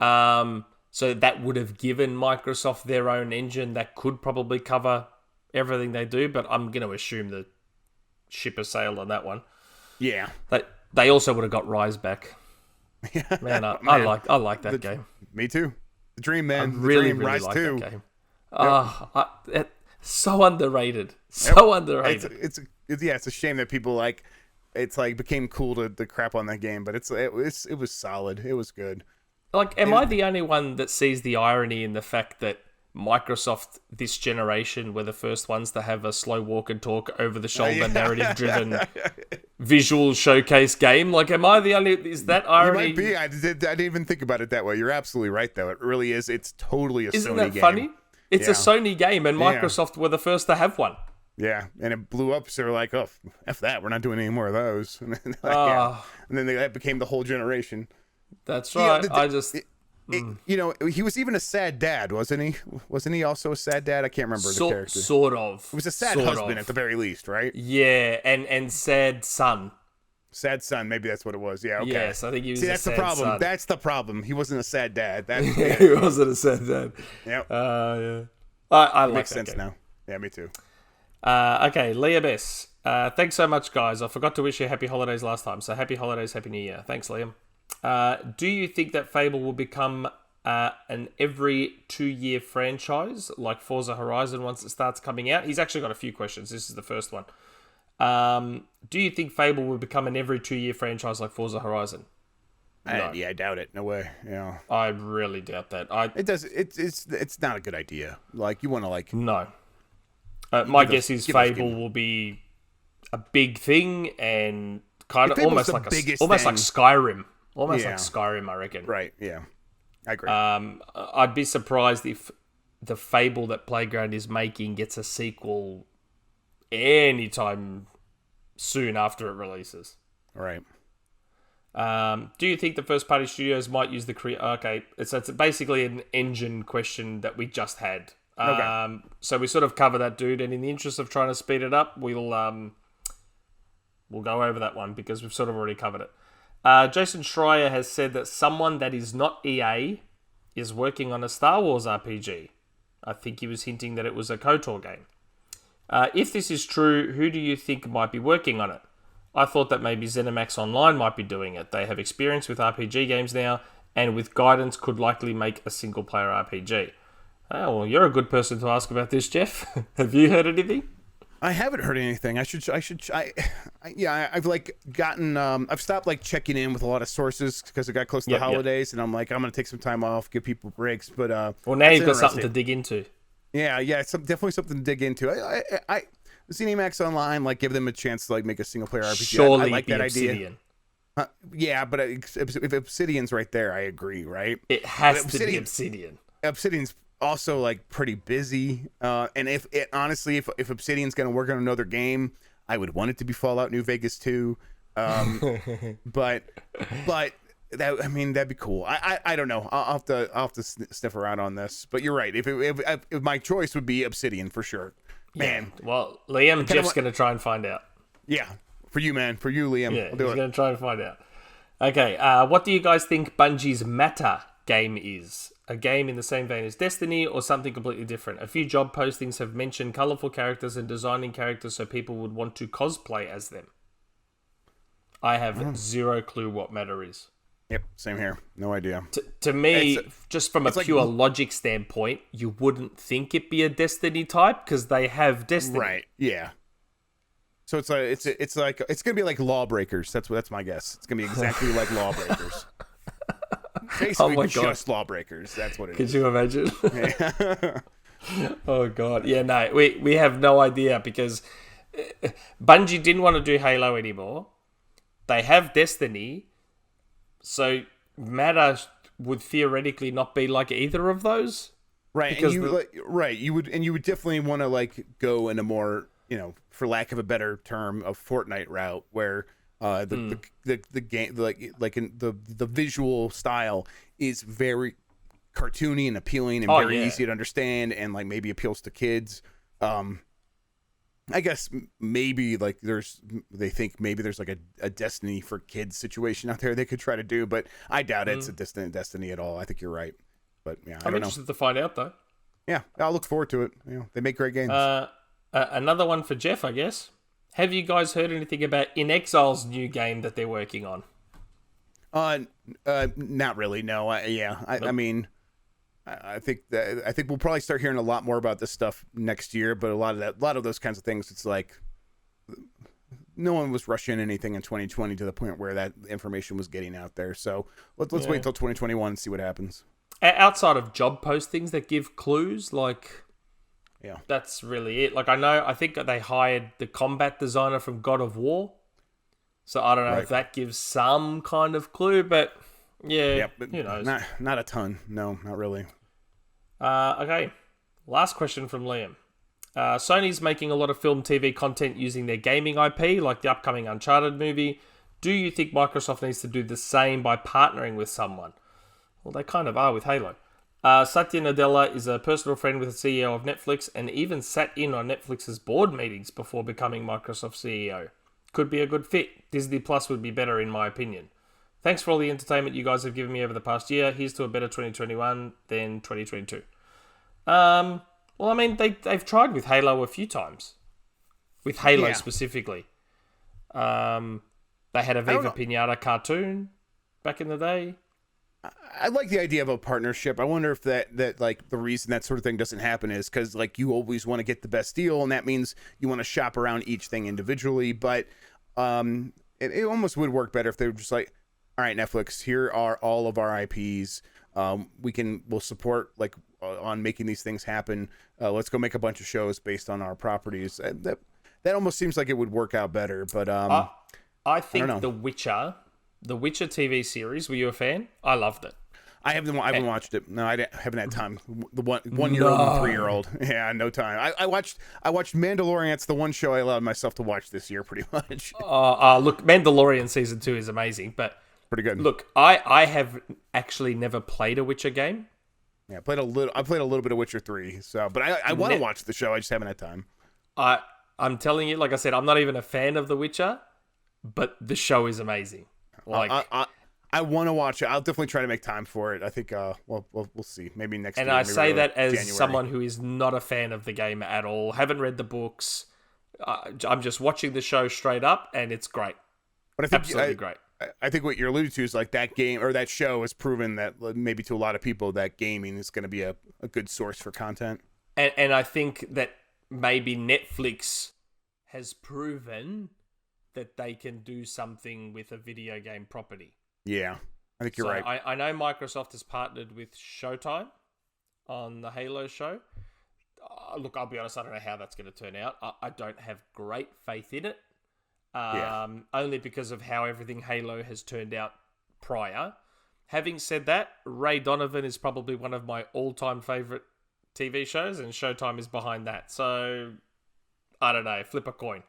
So that would have given Microsoft their own engine that could probably cover everything they do. But I'm going to assume the ship has sailed on that one. Yeah. They also would have got Rise back. Man, I like that game. Me too. The dream, man. I really Rise like 2. that game. So underrated. So underrated. It's a shame that people became cool to crap on that game, but it was solid. It was good. Like, am I the only one that sees the irony in the fact that Microsoft this generation were the first ones to have a slow walk and talk, over the shoulder, narrative driven visual showcase game? Like, am I the only? Is that irony? You might be. I didn't even think about it that way. You're absolutely right, though. It really is. It's totally a Isn't Sony that game. funny? It's a Sony game, and Microsoft were the first to have one. Yeah, and it blew up, so they're like, oh, F that, we're not doing any more of those. And then that became the whole generation. That's right. He was even a sad dad, wasn't he? Wasn't he also a sad dad? I can't remember the character. Sort of. He was a sad husband at the very least, right? Yeah, and sad son. Sad son, maybe that's what it was. Yeah, okay. Yes, I think he was that's the problem. Son. That's the problem. He wasn't a sad dad. He wasn't a sad dad. Yep. Yeah. I like Makes that sense game. now. Yeah, me too. Okay, Liam S. Thanks so much, guys. I forgot to wish you happy holidays last time, so happy holidays, happy new year. Thanks, Liam. Do you think that Fable will become an every 2-year franchise like Forza Horizon once it starts coming out? He's actually got a few questions. This is the first one. Do you think Fable will become an every 2-year franchise like Forza Horizon? No. I doubt it. No way. Yeah. I really doubt that. It's not a good idea. Like, you want to No. My guess is Fable will be a big thing and kind of almost like Skyrim. Almost like Skyrim, I reckon. Right. Yeah. I agree. I'd be surprised if the Fable that Playground is making gets a sequel anytime soon after it releases. Right. Do you think the first-party studios might use the Okay, it's basically an engine question that we just had. So we sort of cover that, dude. And in the interest of trying to speed it up, we'll we'll go over that one because we've sort of already covered it. Jason Schreier has said that someone that is not EA is working on a Star Wars RPG. I think he was hinting that it was a KOTOR game. If this is true, who do you think might be working on it? I thought that maybe ZeniMax Online might be doing it. They have experience with RPG games now, and with guidance could likely make a single-player RPG. Oh, well, you're a good person to ask about this, Jeff. Have you heard anything? I haven't heard anything. I've like gotten, I've stopped like checking in with a lot of sources because it got close to the holidays, and I'm like, I'm going to take some time off, give people breaks, but, well, now you've got something to dig into. Yeah, it's definitely something to dig into. I ZeniMax Online, like, give them a chance to like make a single player RPG. Surely I like that Obsidian. idea. Yeah, but if Obsidian's right there, I agree, right? It has to be Obsidian. Obsidian's also like pretty busy, and if Obsidian's going to work on another game, I would want it to be Fallout New Vegas 2. But that, I mean, that'd be cool. I don't know. I'll have to sniff around on this. But you're right. If my choice would be Obsidian for sure. Man. Yeah. Well, Liam, Jeff's going to try and find out. Yeah. For you, man. For you, Liam. Yeah, he's going to try and find out. Okay. What do you guys think Bungie's Mata game is? A game in the same vein as Destiny or something completely different? A few job postings have mentioned colourful characters and designing characters so people would want to cosplay as them. I have zero clue what Mata is. Yep, same here. No idea. To me, just from a pure logic standpoint, you wouldn't think it'd be a Destiny type because they have Destiny. Right. Yeah. So it's gonna be like Lawbreakers. That's my guess. It's gonna be exactly like Lawbreakers. Basically, just Lawbreakers. That's what it is. Could you imagine? Oh god. Yeah. No. We have no idea because Bungie didn't want to do Halo anymore. They have Destiny. So Mata would theoretically not be like either of those, right? And you would definitely want to like go in a more, for lack of a better term, a Fortnite route where the game the visual style is very cartoony and appealing and very easy to understand and like maybe appeals to kids. I guess maybe like they think maybe there's like a Destiny for kids situation out there they could try to do, but I doubt it's a Destiny at all. I think you're right, but yeah, I'm interested to find out though. Yeah, I'll look forward to it. They make great games. Another one for Jeff, I guess. Have you guys heard anything about In Exile's new game that they're working on? Not really. No. I mean. I think we'll probably start hearing a lot more about this stuff next year, but a lot of those kinds of things, it's like no one was rushing anything in 2020 to the point where that information was getting out there. So let's wait till 2021 and see what happens. Outside of job postings that give clues, like that's really it. Like I think that they hired the combat designer from God of War, so I don't know if that gives some kind of clue, but. Yeah, but who knows? Not a ton. No, not really. Okay, last question from Liam. Sony's making a lot of film TV content using their gaming IP, like the upcoming Uncharted movie. Do you think Microsoft needs to do the same by partnering with someone? Well, they kind of are with Halo. Satya Nadella is a personal friend with the CEO of Netflix and even sat in on Netflix's board meetings before becoming Microsoft's CEO. Could be a good fit. Disney Plus would be better in my opinion. Thanks for all the entertainment you guys have given me over the past year. Here's to a better 2021 than 2022. Well, I mean, they've tried with Halo a few times. With Halo specifically. They had a Viva Pinata cartoon back in the day. I like the idea of a partnership. I wonder if that like the reason that sort of thing doesn't happen is because like you always want to get the best deal, and that means you want to shop around each thing individually. But it almost would work better if they were just like, all right, Netflix, here are all of our IPs. We'll support like on making these things happen. Let's go make a bunch of shows based on our properties. That almost seems like it would work out better. But I think The Witcher TV series. Were you a fan? I loved it. I haven't watched it. No, haven't had time. The 1 year old and 3 year old. Yeah, no time. I watched Mandalorian. That's the one show I allowed myself to watch this year, pretty much. Look, Mandalorian season 2 is amazing, but. Pretty good. Look, I have actually never played a Witcher game. Yeah, I played a little bit of Witcher 3. So, but I want to watch the show. I just haven't had time. I'm telling you, like I said, I'm not even a fan of The Witcher, but the show is amazing. Like, I want to watch it. I'll definitely try to make time for it. I think we'll see. Maybe next year. And I maybe say that as January. someone who is not a fan of the game at all, haven't read the books. I'm just watching the show straight up, and it's great. But I think absolutely great. I think what you're alluding to is like that game or that show has proven that maybe to a lot of people that gaming is going to be a good source for content. And I think that maybe Netflix has proven that they can do something with a video game property. Yeah, I think you're right. I know Microsoft has partnered with Showtime on the Halo show. Look, I'll be honest, I don't know how that's going to turn out. I don't have great faith in it. Only because of how everything Halo has turned out prior. Having said that, Ray Donovan is probably one of my all-time favorite TV shows, and Showtime is behind that. So, I don't know, flip a coin.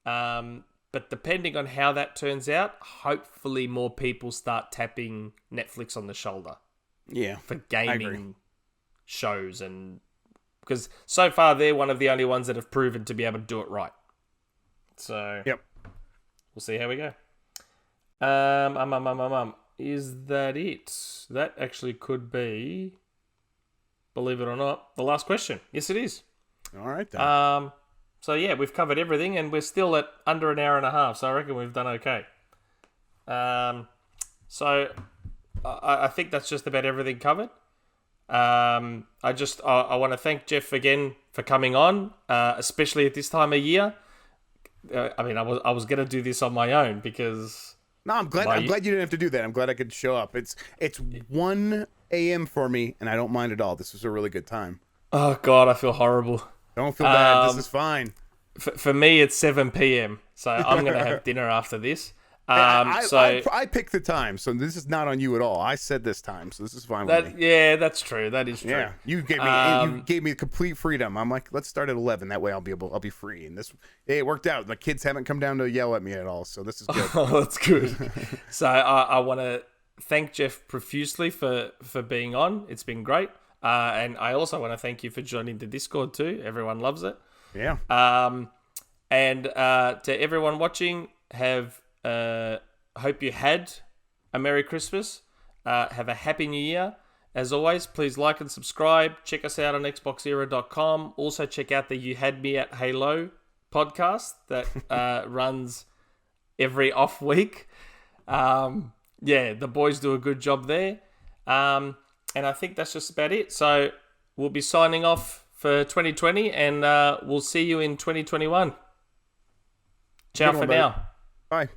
But depending on how that turns out, hopefully more people start tapping Netflix on the shoulder. Yeah, for gaming shows, and because so far they're one of the only ones that have proven to be able to do it right. So yep, we'll see how we go. Is that it? That actually could be, believe it or not, the last question. Yes, it is. All right then. So yeah, we've covered everything, and we're still at under an hour and a half. So I reckon we've done okay. So I think that's just about everything covered. I want to thank Jeff again for coming on, especially at this time of year. I mean, I was gonna do this on my own because. No, I'm glad you didn't have to do that. I'm glad I could show up. It's 1 a.m. for me, and I don't mind at all. This was a really good time. Oh God, I feel horrible. Don't feel bad. This is fine. For me, it's 7 p.m. So I'm gonna have dinner after this. I picked the time, so this is not on you at all. I said this time, so this is fine with me. Yeah, that's true. That is true. Yeah, you gave me complete freedom. I'm like, let's start at 11. That way, I'll be free. And it worked out. The kids haven't come down to yell at me at all, so this is good. Oh, that's good. So I want to thank Jeff profusely for being on. It's been great, and I also want to thank you for joining the Discord too. Everyone loves it. Yeah. And to everyone watching, hope you had a Merry Christmas. Have a Happy New Year. As always, please like and subscribe. Check us out on XboxEra.com. Also, check out the You Had Me at Halo podcast that runs every off week. The boys do a good job there. And I think that's just about it. So we'll be signing off for 2020, and we'll see you in 2021. Ciao for now. Bye.